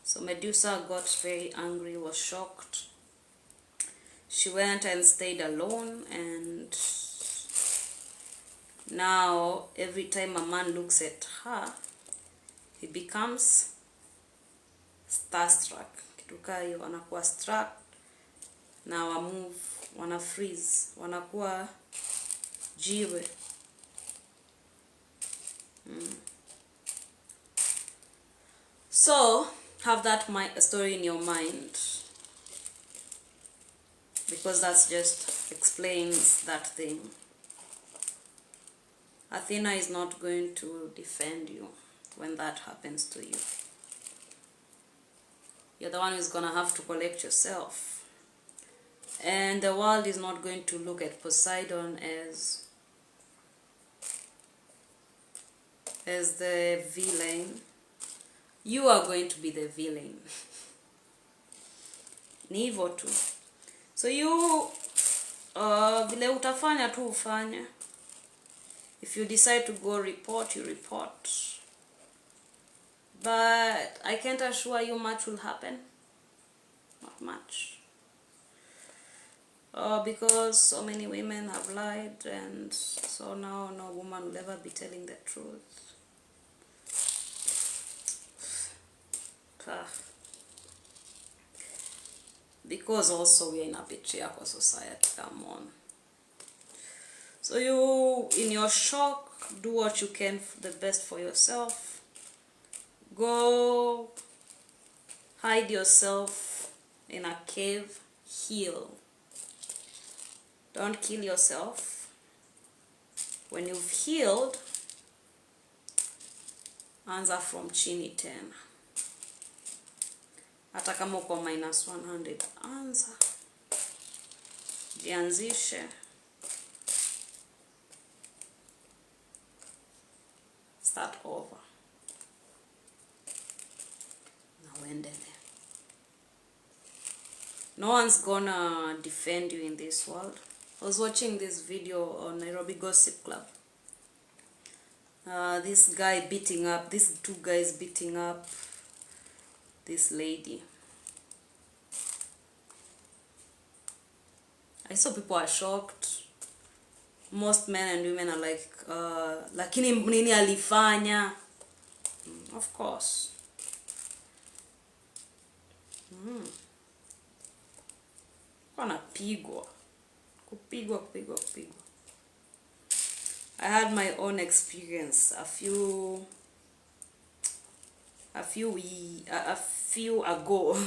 Speaker 1: So Medusa got very angry, was shocked. She went and stayed alone, and now every time a man looks at her, he becomes starstruck. Kituka hiyo wanakuwa struck na wa move, wana freeze, wanakuwa jiwe. So have that story in your mind, because that just explains that thing. Athena is not going to defend you when that happens to you. You're the one who's gonna have to collect yourself. And the world is not going to look at Poseidon as the villain. You are going to be the villain. Ni hivyo tu. So you vile utafanya tu ufanya. If you decide to go report, you report. But I can't assure you much will happen. Not much. Because so many women have lied, and so now no woman will ever be telling the truth. Because also we are in a patriarchal society, come on. So you, in your shock, do what you can the best for yourself. Go hide yourself in a cave, heal. Don't kill yourself. When you've healed, anza from chini tena. Hata kama uko -100, anza. Jianzishe. Start over. Na uendelee. No one's gonna defend you in this world. I was watching this video on Nairobi Gossip Club. These two guys beating up this lady. I saw people are shocked. Most men and women are like, lakini nini alifanya? Of course. Wanapigwa. Kupigwa. I had my own experience a few ago.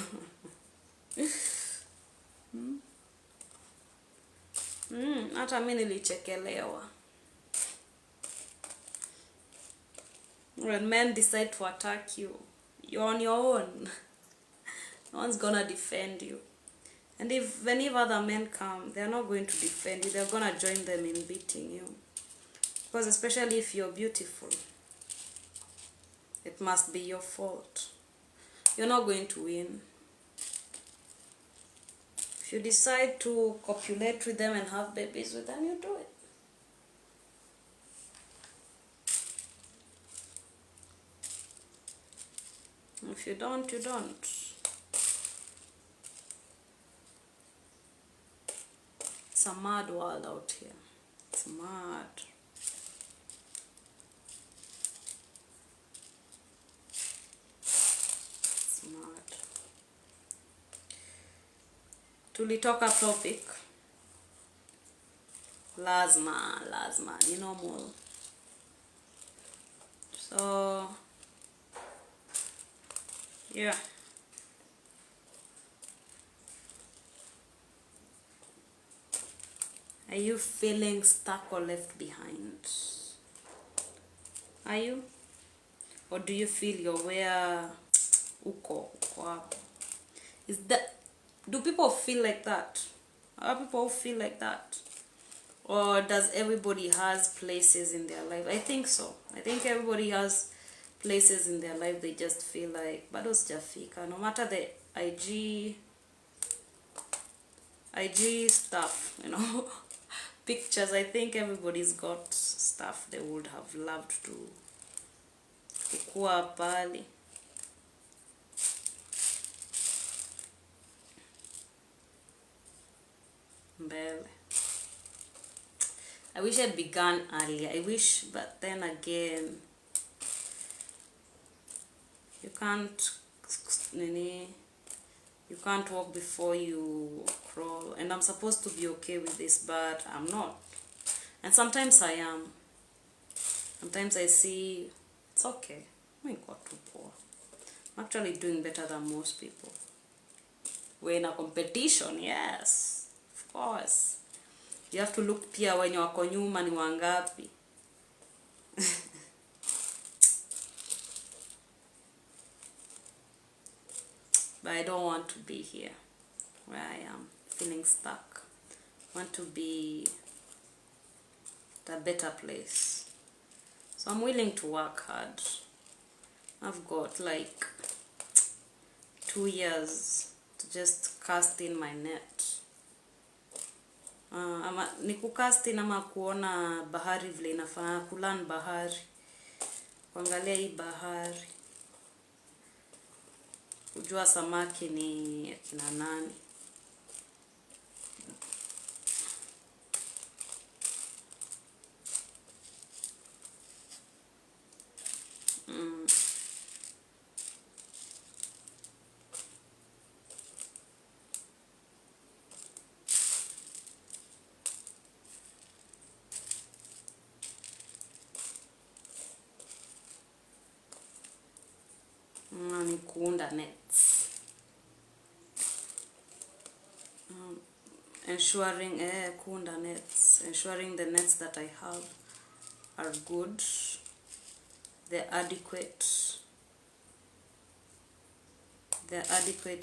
Speaker 1: Hata mimi nilichekelewa. When men decide to attack you, you're on your own. No one's gonna defend you. And if other men come, they're not going to defend you. They're gonna join them in beating you. Because especially if you're beautiful, it must be your fault. You're not going to win. If you decide to copulate with them and have babies with them, you do it. If you don't, you don't. It's a mad world out here. It's mad. It's mad. Tulitoka topic. Lazima, ni normal. So, yeah. Are you feeling stuck or left behind? Are you? Or do you feel you're where uko hapo? Do people feel like that? Are people who feel like that? Or does everybody has places in their life? I think so. I think everybody has places in their life they just feel like bado sijafika. No matter the IG stuff, you know, pictures. I think everybody's got stuff they would have loved to kukua pali. wish I began earlier. I wish, but then again, you can't, you can't walk before you crawl. And I'm supposed to be okay with this, but I'm not. And sometimes I am. Sometimes I see it's okay. I got too poor. I'm actually doing better than most people. We're in a competition, yes, of course. You have to look pia wenye wako nyuma ni wangapi. But I don't want to be here where I am, feeling stuck. I want to be at a better place. So I'm willing to work hard. I've got like 2 years to just cast in my net. Ama ni kukast in ama kuona bahari vile inafanya, kulan bahari, kuangalia hii bahari, kujua samaki ni akina nani. Ni kuunda nets. Ensuring kuunda nets, ensuring the nets that I have are good, they're adequate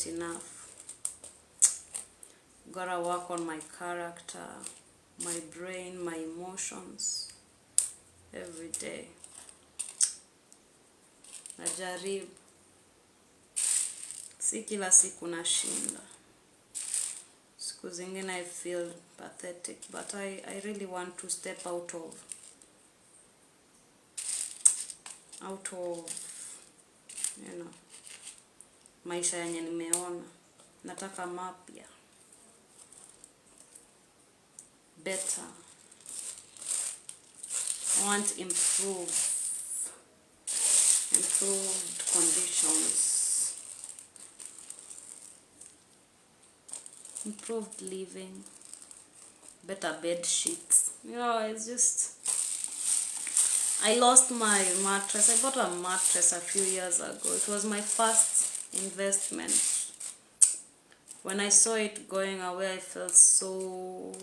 Speaker 1: enough. Gotta work on my character, my brain, my emotions every day. Najaribu, si kila siku nashinda. Siku zingine I feel pathetic, but I really want to step out of maisha yenye nimeona. Nataka mapya, better. I want improved conditions, improved living, better bed sheets. It's just, I lost my mattress. I bought a mattress a few years ago. It was my first investment. When I saw it going away, I felt so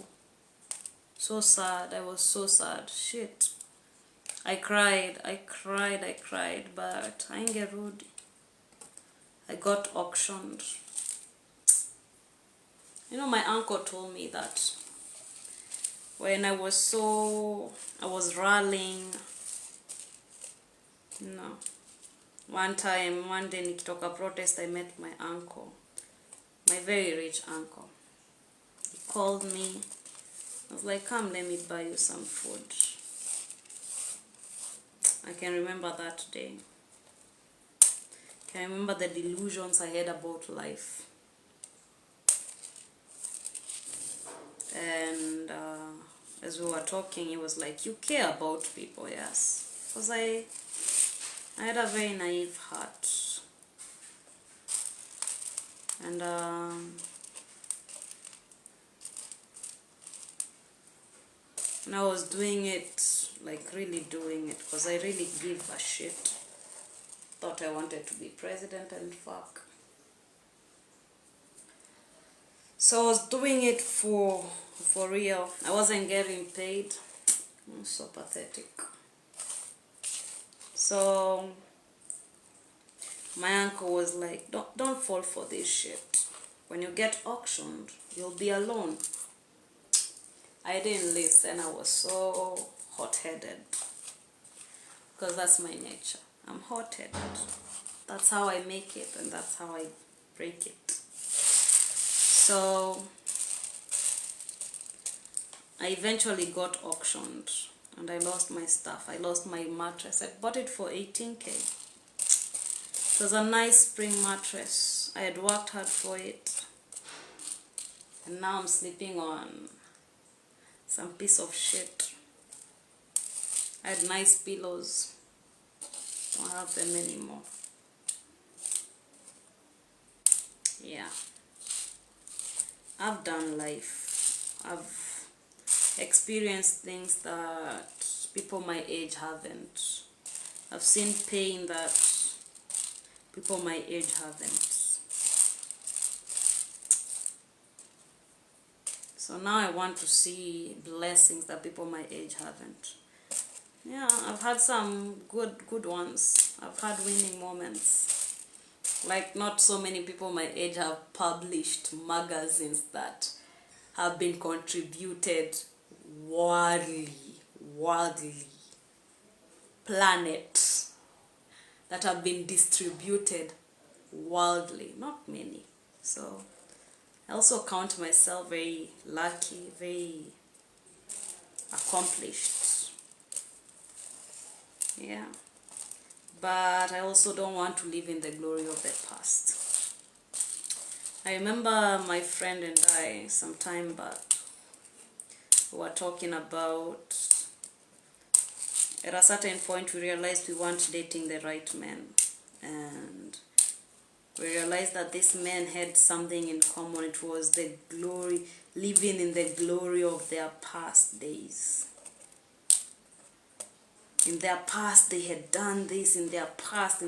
Speaker 1: sad. I was so sad. Shit. I cried, but I aingerudi. I got auctioned. My uncle told me that when I was rallying, one day nikitoka protest, I met my uncle, my very rich uncle. He called me. I was like, come, let me buy you some food. I can remember that day. I can remember the delusions I had about life. And as we were talking, he was like, you care about people, yes. Because I had a very naive heart. And I was doing it, like really doing it, because I really give a shit. Thought I wanted to be president and fuck. So I was doing it for real. I wasn't getting paid. I'm so pathetic. So my uncle was like, don't fall for this shit. When you get auctioned, you'll be alone. I didn't listen. I was so hot-headed. Because that's my nature. I'm hot-headed. That's how I make it, and that's how I break it. So I eventually got auctioned, and I lost my stuff. I lost my mattress. I bought it for 18K. It was a nice spring mattress. I had worked hard for it. And now I'm sleeping on some piece of shit. I had nice pillows. Don't have them anymore. Yeah. I've done life. I've experienced things that people my age haven't. I've seen pain that people my age haven't. So now I want to see blessings that people my age haven't. Yeah, I've had some good ones. I've had winning moments. Like, not so many people my age have published magazines that have been contributed worldly, planet, that have been distributed worldly. Not many. So I also count myself very lucky, very accomplished. Yeah. But I also don't want to live in the glory of the past. I remember my friend and I, some time back, were talking about, at a certain point we realized we weren't dating the right man. And we realized that these men had something in common. It was the glory, living in the glory of their past days. In their past, they had done this, in their past.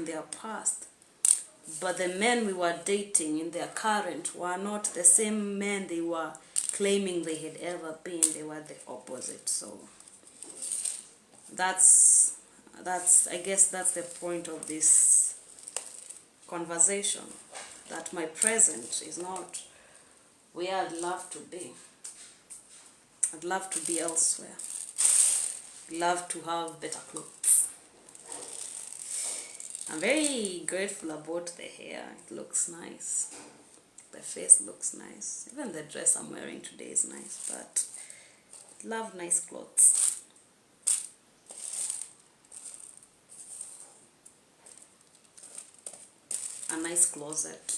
Speaker 1: But the men we were dating in their current were not the same men they were claiming they had ever been. They were the opposite. So I guess that's the point of this conversation, that my present is not where I'd love to be. I'd love to be elsewhere. Love to have better clothes. I'm very grateful about the hair. It looks nice. The face looks nice. Even the dress I'm wearing today is nice, but love nice clothes. A nice closet.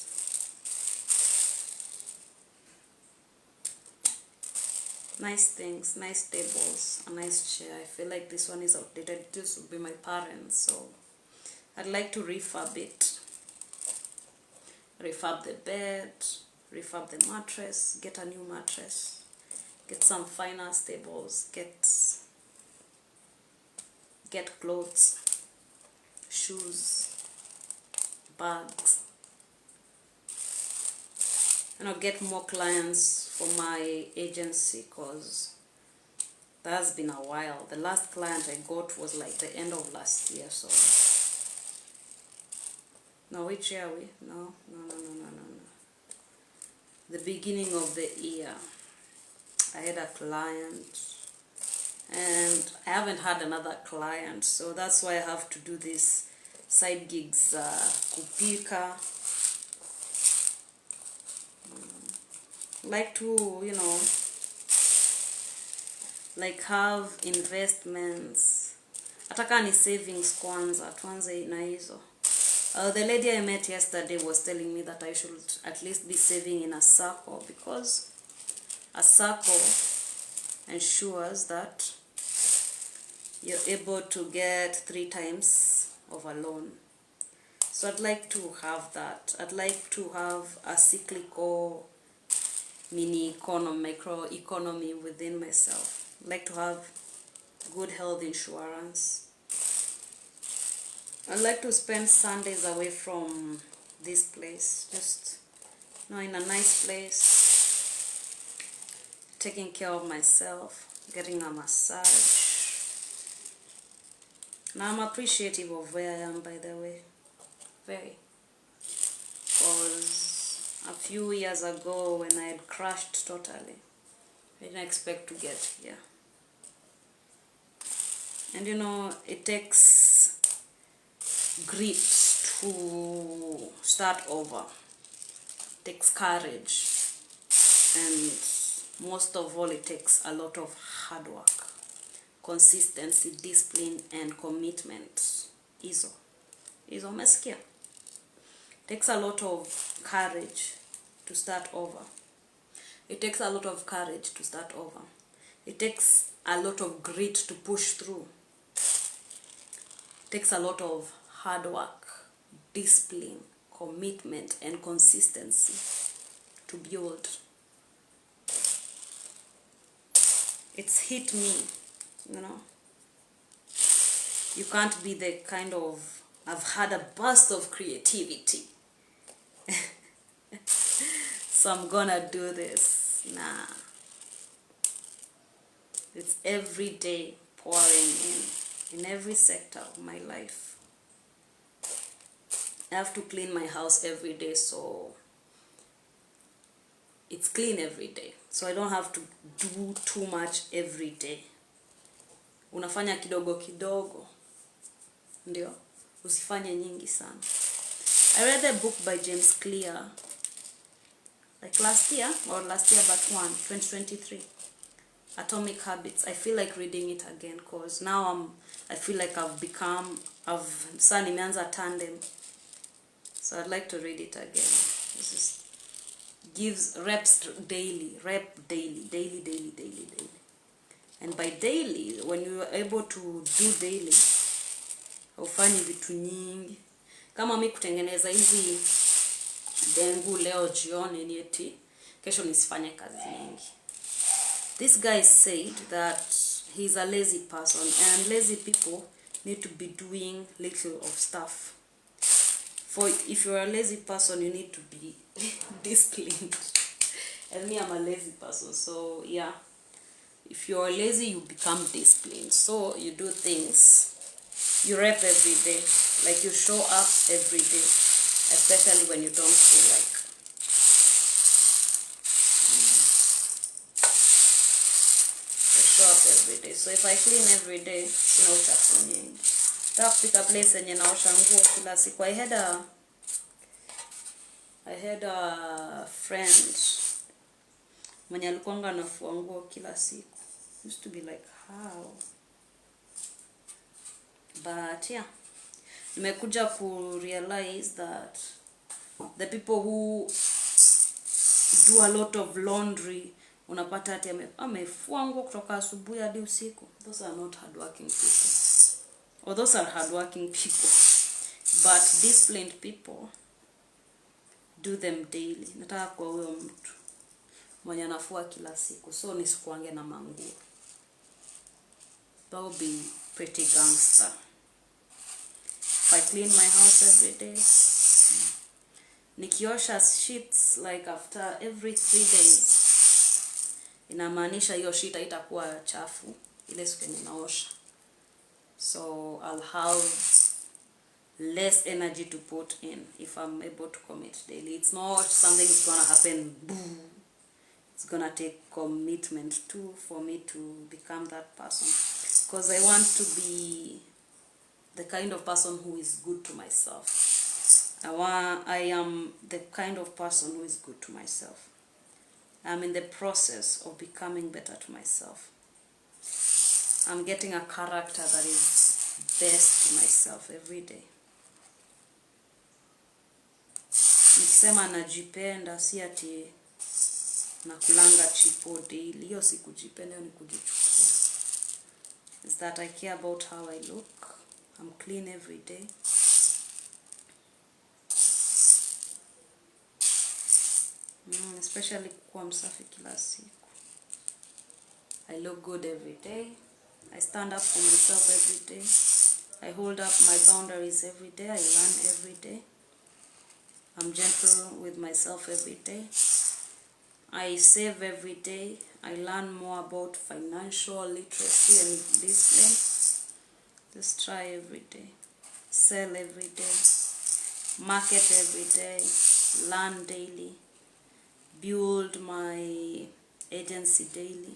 Speaker 1: Nice things, nice tables, a nice chair. I feel like this one is outdated. This would be my parents, so I'd like to refurb it. Refurb the bed, refurb the mattress, get a new mattress, get some finer tables, get clothes, shoes, bags. Get more clients for my agency, because that's been a while. The last client I got was like the end of last year. So no, which year are we? No. The beginning of the year I had a client, and I haven't had another client, so that's why I have to do these side gigs. Kupika, like to, like have investments. Ataka ni savings kwanza, tuanze na hizo. The lady I met yesterday was telling me that I should at least be saving in a circle, because a circle ensures that you're able to get 3 times of a loan. So I'd like to have that. I'd like to have a cyclical mini micro economy within myself. I'd like to have good health insurance. I'd like to spend Sundays away from this place, just in a nice place, taking care of myself, getting a massage. Now I'm appreciative of where I am, by the way, very, because a few years ago when I had crashed totally, I didn't expect to get here. And it takes grit to start over. It takes courage, and most of all it takes a lot of hard work, consistency, discipline, and commitment. Izo umesikia? Takes a lot of courage to start over. It takes a lot of courage to start over. It takes a lot of grit to push through. takes a lot of hard work, discipline, commitment, and consistency to build. It's hit me, you know. You can't be the kind of, I've had a burst of creativity, so I'm gonna do this. Nah. It's every day pouring in every sector of my life. I have to clean my house every day, so it's clean every day. So I don't have to do too much every day. Unafanya kidogo kidogo. Ndio, usifanye nyingi sana. I read a book by James Clear, like last year but 2023. Atomic Habits. I feel like reading it again because now I feel like sasa nimeanza tandem. So I'd like to read it again. This is gives reps daily. And by daily, when you are able to do daily, haufanyi vitu nyingi. Kama mimi kutengeneza hizi dengu leo jioni ni eti kesho nisifanye kazi nyingi. This guy said that he's a lazy person, and lazy people need to be doing little of stuff. For if you're a lazy person, you need to be disciplined. And me, I'm a lazy person, so yeah. If you're lazy, you become disciplined. So you do things. You rep every day. Like you show up every day, especially when you don't feel like. Show up every day. So if I clean every day, sina uchafu nyingi. Nataka kupika place yenye naosha nguo kila siku. I had a friend mwenye alikuanga anafua nguo kila siku. Used to be like, how? But yeah, nimekuja ku realize that the people who do a lot of laundry, unapata ati amefua nguo kutoka asubuhi hadi usiku. Those are not hardworking people. Or those are hardworking people. But disciplined people do them daily. Nataka kwa huyo mtu mwenye anafua kila siku, so nisikuange na manguo. That would be pretty gangster. If I clean my house every day, nikiosha sheets like after every 3 days, inamaanisha hiyo sheet haitakuwa chafu ile siku yenye naosha. So I'll have less energy to put in if I'm able to commit daily. It's not something's gonna happen boom. It's gonna take commitment too for me to become that person, because I want to be the kind of person who is good to myself. I am the kind of person who is good to myself. I'm in the process of becoming better to myself. I'm getting a character that is best to myself every day. Nikisema najipenda si ati nakulanga chipo daily. Hiyo si kujipenda, ni kujichukia. Is that I care about how I look. I'm clean every day. Especially kuwa msafi kila siku. I look good every day. I stand up for myself every day. I hold up my boundaries every day. I learn every day. I'm gentle with myself every day. I save every day. I learn more about financial literacy and discipline. Just try every day. Sell every day. Market every day. Learn daily. Build my agency daily.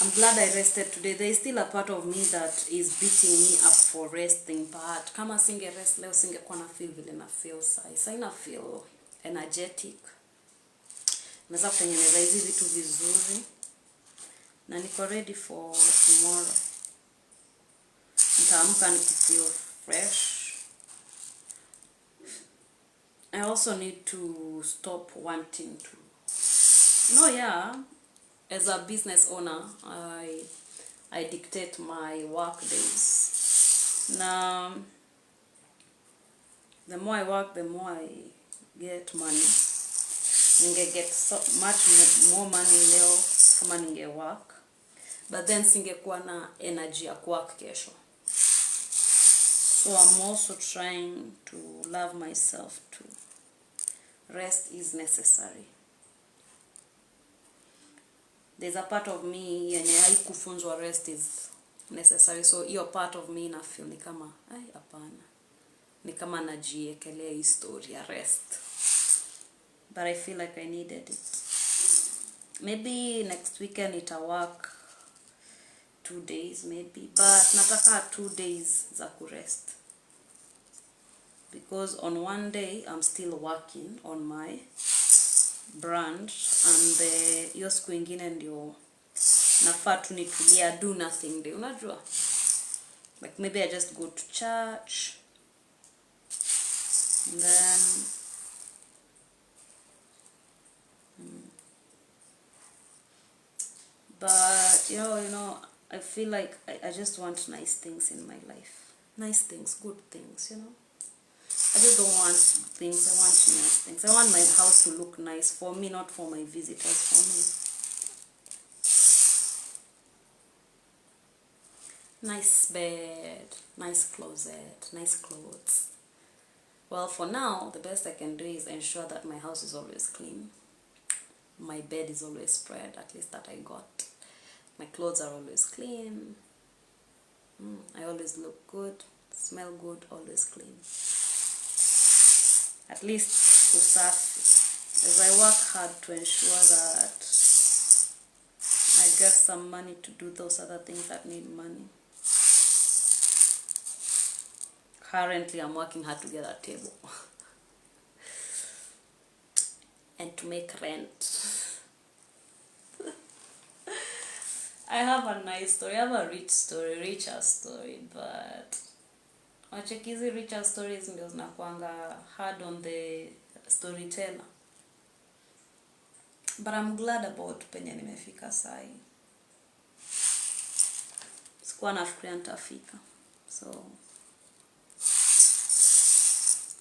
Speaker 1: I'm glad I rested today. There is still a part of me that is beating me up for resting, but kama singe rest leo singekuwa na feel vile na feel sasa. Ina feel energetic. Naweza kutengeneza hizi vitu vizuri na niko ready for tomorrow. Nitaamka nikifeel fresh. I also need to stop wanting to. No, yeah. as a business owner, I dictate my work days. Now, the more I work, the more I get money. Get so much more money leo kama ninge work, but then singekuwa na energy ya work kesho. So I'm also trying to love myself too. Rest is necessary. There's a part of me yenye haikufunzwa rest is necessary. So hiyo part of me na feel ni kama hapana. Ni kama najiekelea history ya rest. But I feel like I needed it. Maybe next weekend it'll work 2 days maybe, but nataka 2 days za kurest. Because on one day I'm still working on my brand, and hiyo siku ingine ndio nafaa tu nitulia, do nothing day, unajua? Like maybe I just go to church, and then but you know, I feel like I just want nice things in my life. Nice things, good things, you know. I just don't want things, I want nice things. I want my house to look nice for me, not for my visitors, for me. Nice bed, nice closet, nice clothes. Well, for now, the best I can do is ensure that my house is always clean. My bed is always spread, at least that I got. My clothes are always clean. I always look good, smell good, always clean. At least usafi. As I work hard to ensure that I get some money to do those other things that need money. Currently, I'm working hard to get a table. And to make rent. I have a nice story. I have a richer story, but wachekizi richer stories ndio zinakuanga hard on the storyteller. But I'm glad about penye nimefika sai. Sikuwa nafikiria nitafika. So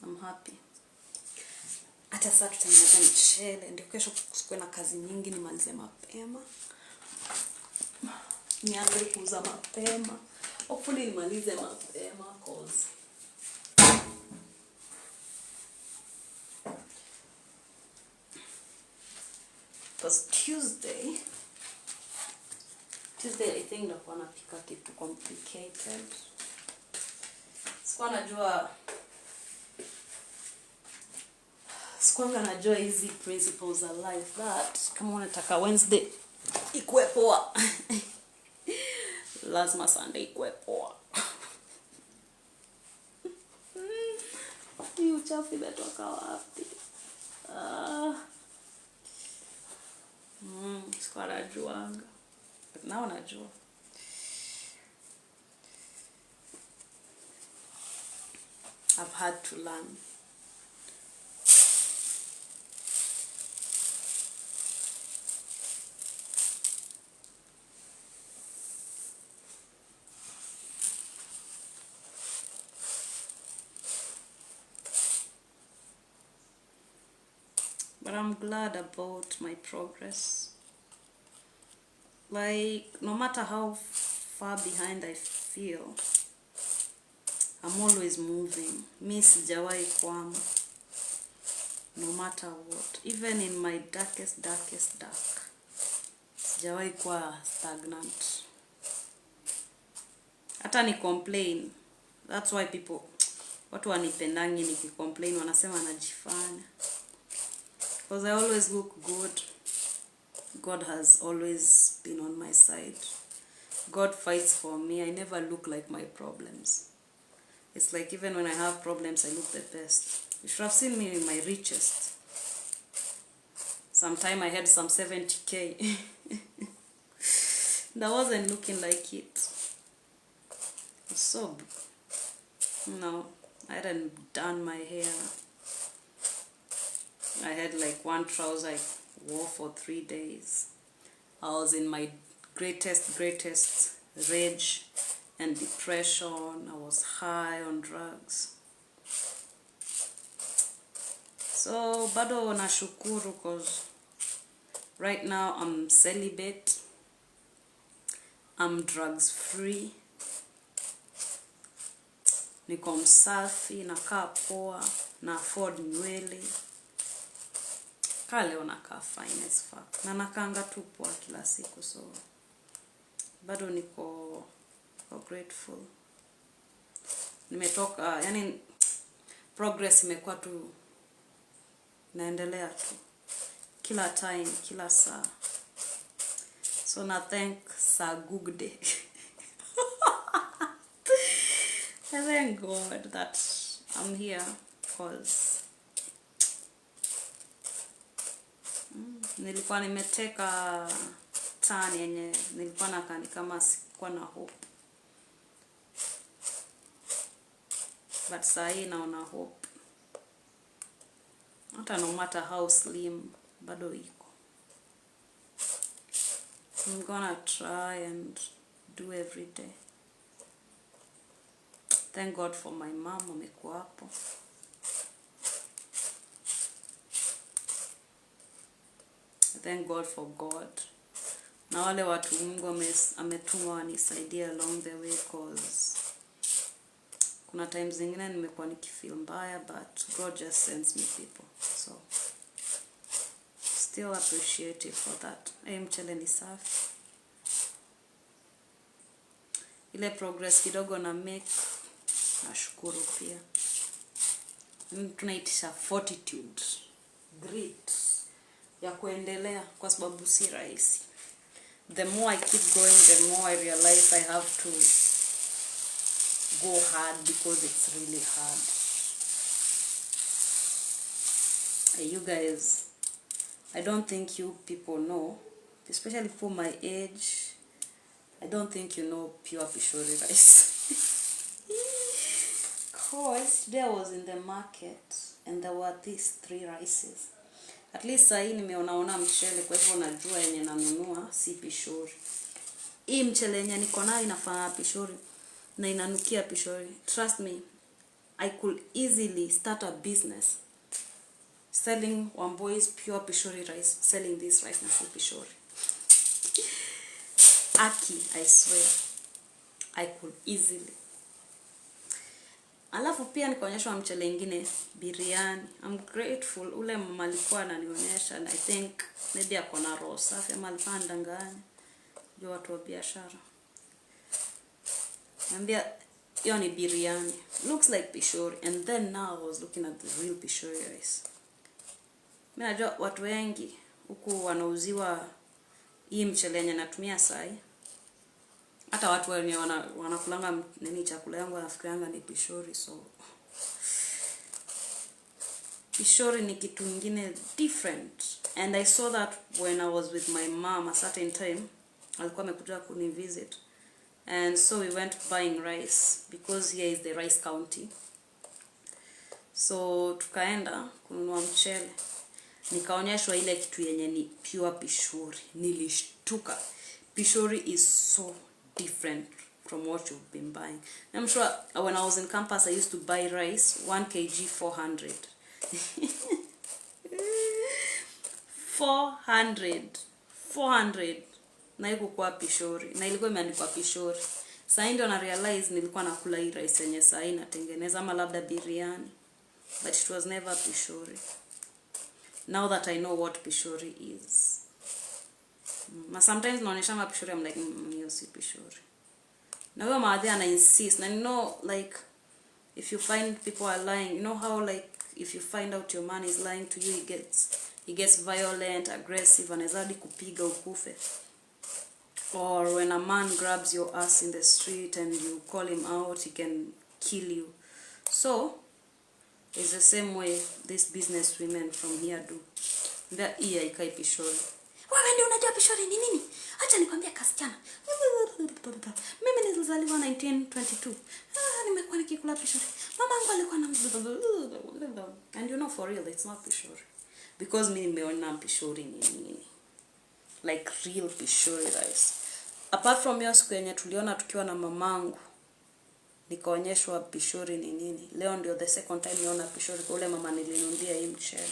Speaker 1: I'm happy. Hata sasa tutengeneza mchele, ndio kesho kusikuwe na kazi nyingi, nimalize mapema. Nianze kuuza mapema. Hopefully nimalize mapema cause Tuesday I think ndakuwa napika kitu complicated. Sikuwa najua hizi principles are like that. Kama unataka Wednesday ikuwe poa, lazima Sunday ikuwe poa. Hii uchafu imetoka wapi? Sikuwa najuanga. But now najua. I've had to learn. But I'm glad about my progress. Like, no matter how far behind I feel, I'm always moving. Mi sijawahi kwama. No matter what. Even in my darkest dark. Sijawahi kuwa stagnant. Hata ni complain. That's why watu wanipendangi nikicomplain, wanasema najifanya. Because I always look good. God has always been on my side. God fights for me. I never look like my problems. It's like even when I have problems, I look the best. You should have seen me in my richest. Sometime I had some 70K. And I wasn't looking like it. So, I hadn't done my hair. I had like one trouser I wore for 3 days. I was in my greatest rage and depression. I was high on drugs. So bado nashukuru cause right now I'm celibate. I'm drugs free. Niko msafi, nakaa poa, na afford nywele. Leo nakaa fine as fuck. Na nakanga tu poa kila siku, so bado niko grateful. Nimetoka, yani progress imekuwa tu naendelea tu. Kila time, kila saa. So na thank Sagugde. I thank God that I'm here because nilikuwa nimeteka turn yenye nilikuwa nakani kama sikuwa na hope, but sahi naona hope. Hata no matter how slim, bado iko. I'm gonna try and do every day. Thank God for my mom, amekuwa hapo. Thank God for God. Na wale watu Mungu ametuma wanisaidie along the way, cause kuna times zingine nimekuwa nikifeel mbaya, but God just sends me people. So still appreciative for that. Mchele ni safi. Ile progress kidogo na make, nashukuru pia. Tunaitisha fortitude, grit ya kuendelea, kwa sababu si rahisi. The more I keep going, the more I realize I have to go hard, because it's really hard. You guys, I don't think you people know, especially for my age, I don't think you know pure Pishori rice. Because today I was in the market and there were these 3 rices. At least sahi nimeona mchele, kwa hivyo najua yenye nanunua si Pishori. Hii mchele yenye niko nayo inafaa Pishori na inanukia Pishori. Trust me, I could easily start a business selling Wamboi's pure Pishori rice, selling this rice na si Pishori. Aki, I swear, I could easily. Alafu pia nikaonyeshwa mchele ingine, biryani. I'm grateful, ule mama alikuwa ananionyesha, and I think maybe akona roho safi, ama alikuwa anadanganya juu watu wa biashara. Niambia hiyo ni biryani, looks like Pishori. And then now I was looking at the real Pishori rice. Mimi najua watu wengi huku wanauziwa hii mchele yenye natumia sai. Hata watu wenye wanakulanga nini chakula yangu wanafikirianga ni Pishori. So Pishori ni kitu kingine different. And I saw that when I was with my mom a certain time. Alikuwa amekuja kunivisit. And so we went buying rice, because here is the rice county. So tukaenda kununua mchele. Nikaonyeshwa ile kitu yenye ni pure Pishori. Nilishtuka. Pishori is so different from what you've been buying. I'm sure when I was in campus, I used to buy rice, 1 kg, 400. 400. Na ikuwa Pishori. Na ilikuwa imeandikwa Pishori. Sasa ndio na realize nilikuwa nakula hii rice yenye sasa inatengeneza ama labda biryani. But it was never Pishori. Now that I know what Pishori is. Sometimes naonyesha Pishori, I'm like, hiyo si Pishori. Na huyo maadhi ana insist. And you know, like, if you find people are lying, you know how, like, if you find out your man is lying to you, he gets violent, aggressive, anaweza kupiga ukufe. Or when a man grabs your ass in the street and you call him out, he can kill you. So it's the same way these business women from here do. Ndio hii haikai Pishori. Wewe ndio unajua Pishori ni nini? Acha nikwambie kasichana. Mimi nilizaliwa 1922. Nimekuwa nikikula Pishori. Mamangu alikuwa na and you know for real it's not Pishori. Because mimi nimeona Pishori ni nini. like real pishori rice. Apart from hiyo siku yenye tuliona tukiwa na mamangu, nikaonyeshwa pishori ni nini. Leo ndio the second time niona pishori kwa ule mama nilinunulia hii mchele.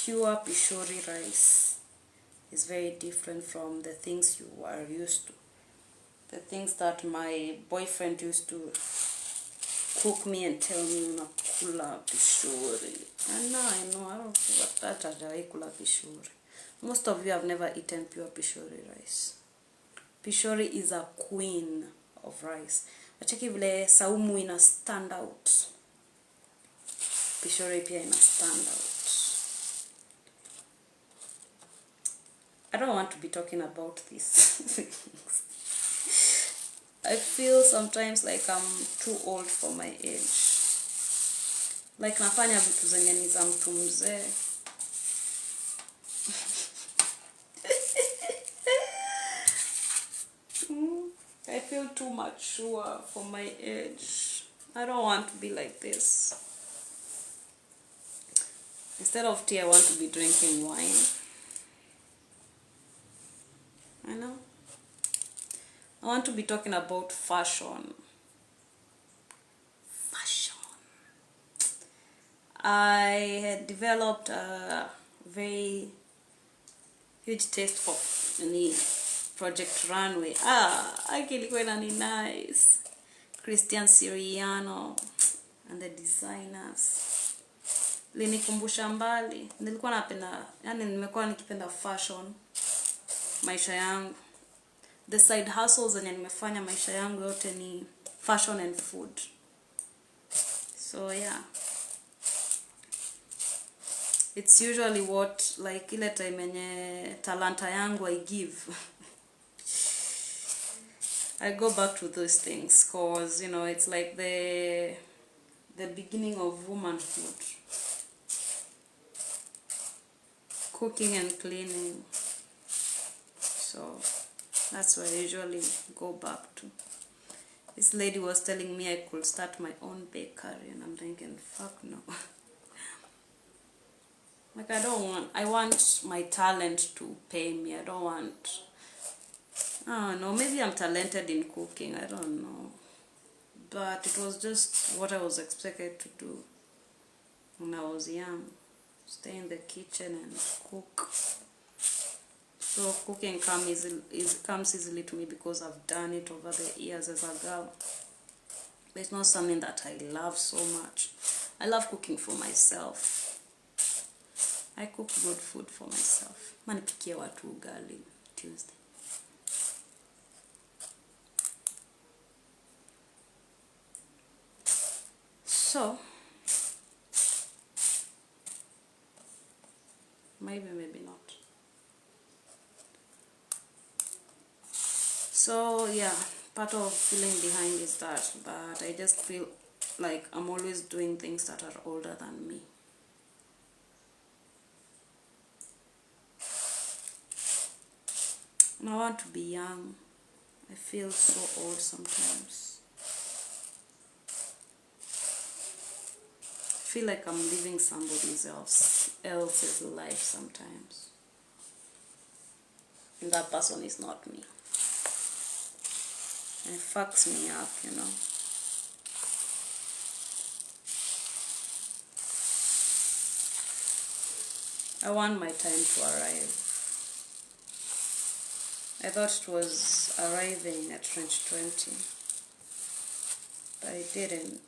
Speaker 1: Pure pishori rice is very different from the things you are used to. The things that my boyfriend used to cook me and tell me unakula pishori. And now I know, I don't know what that hajawahi kula pishori. Most of you have never eaten pure pishori rice. Pishori is a queen of rice. Wacheki vile saumu ina stand out. Pishori pia ina stand out. I don't want to be talking about this. I feel sometimes like I'm too old for my age. Like nafanya vitu zenye ni za mtu mzee. I feel too mature for my age. I don't want to be like this. Instead of tea, I want to be drinking wine. I know. I want to be talking about fashion. Fashion. I had developed a very huge taste for any Project Runway. Ilikuwa ni nice. Christian Siriano and the designers. Linikumbusha mbali. Nilikuwa napenda, yani nimekuwa nikipenda fashion maisha yangu. The side hustles zenye nimefanya maisha yangu yote ni fashion and food. So yeah. It's usually what, like ile time yenye talanta yangu I give. I go back to those things because, you know, it's like the beginning of womanhood. Cooking and cleaning. So that's where I usually go back to. This lady was telling me I could start my own bakery, and I'm thinking, fuck no. Like I want my talent to pay me. I don't know, maybe I'm talented in cooking, I don't know. But it was just what I was expected to do when I was young. Stay in the kitchen and cook. So cooking comes easily to me because I've done it over the years as a girl. But it's not something that I love so much. I love cooking for myself. I cook good food for myself. Manipikia watu ugali Tuesday. So, maybe not. So yeah, part of feeling behind is that, but I just feel like I'm always doing things that are older than me. And I want to be young. I feel so old sometimes. I feel like I'm living somebody else's life sometimes. And that person is not me. And it fucks me up, you know. I want my time to arrive. I thought it was arriving at 2020. But I didn't.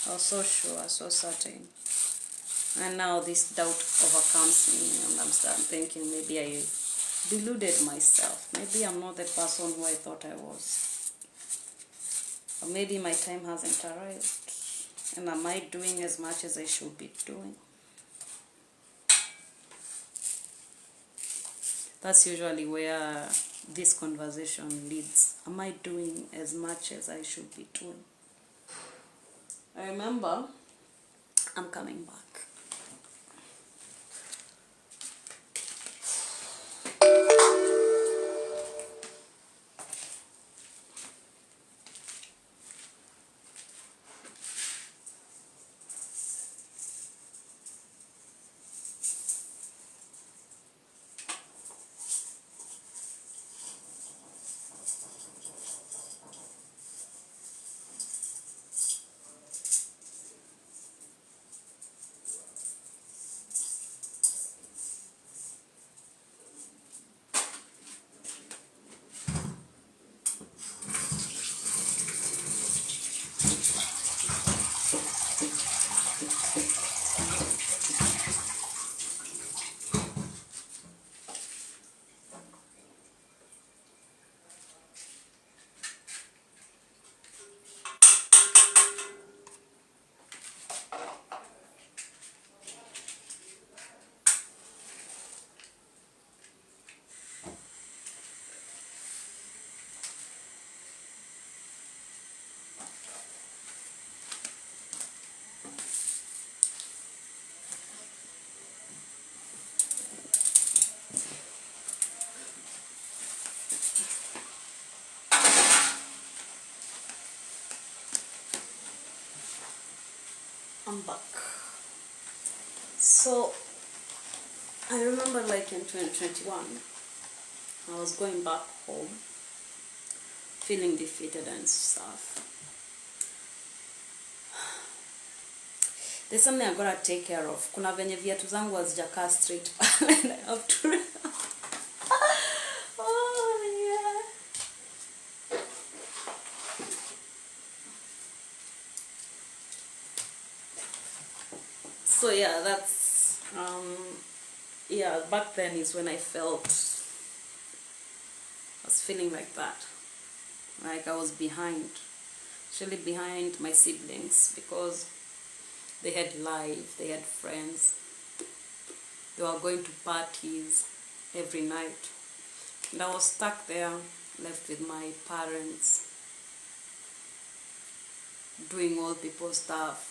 Speaker 1: I was so sure, so certain. And now this doubt overcomes me, and I'm starting thinking maybe I deluded myself. Maybe I'm not the person who I thought I was. Or maybe my time hasn't arrived. And am I doing as much as I should be doing? That's usually where this conversation leads. Am I doing as much as I should be doing? I remember, I'm coming back. I'm back. So I remember like in 2021 I was going back home feeling defeated and stuff. There's something I gotta take care of. Kuna venye viatu zangu hazijakaa straight and I have to oh yeah. So yeah, that's yeah, back then is when I was feeling like that. Like I was behind. Actually behind my siblings because they had life, they had friends. They were going to parties every night. And I was stuck there, left with my parents, doing old people stuff,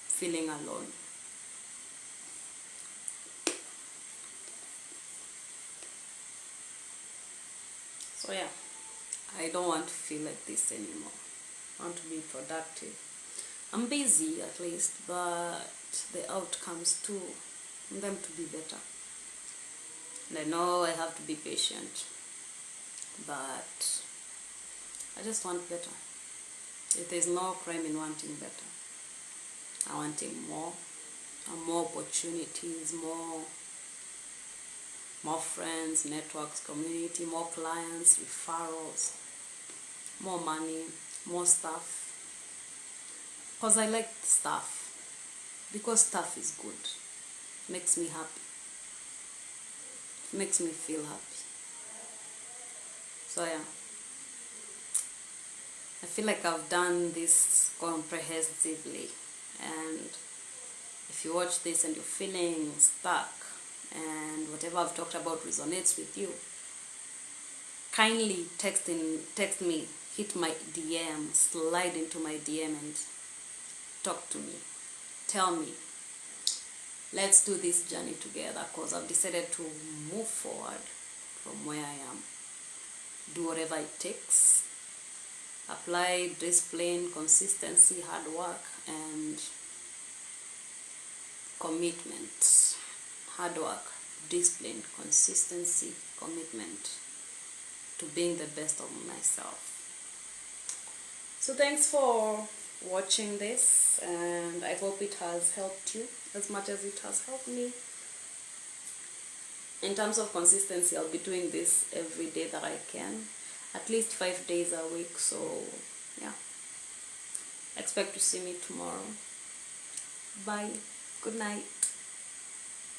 Speaker 1: feeling alone. So yeah, I don't want to feel like this anymore. I want to be productive. I'm busy at least, but the outcomes too, I want them to be better. And I know I have to be patient, but I just want better. If there's no crime in wanting better, I want more, and more opportunities, more friends, networks, community, more clients, referrals, more money, more stuff. Because I like stuff. Because stuff is good. It makes me happy. It makes me feel happy. So yeah. I feel like I've done this comprehensively. And if you watch this and you're feeling stuck and whatever I've talked about resonates with you, kindly text me, hit my DM, slide into my DM and talk to me. Tell me, let's do this journey together, because I've decided to move forward from where I am. Do whatever it takes. Apply discipline, consistency, hard work, and commitment. Hard work, discipline, consistency, commitment to being the best of myself. So thanks for watching this, and I hope it has helped you as much as it has helped me. In terms of consistency, I'll be doing this every day that I can, at least 5 days a week. So yeah, expect to see me tomorrow. Bye. Good night.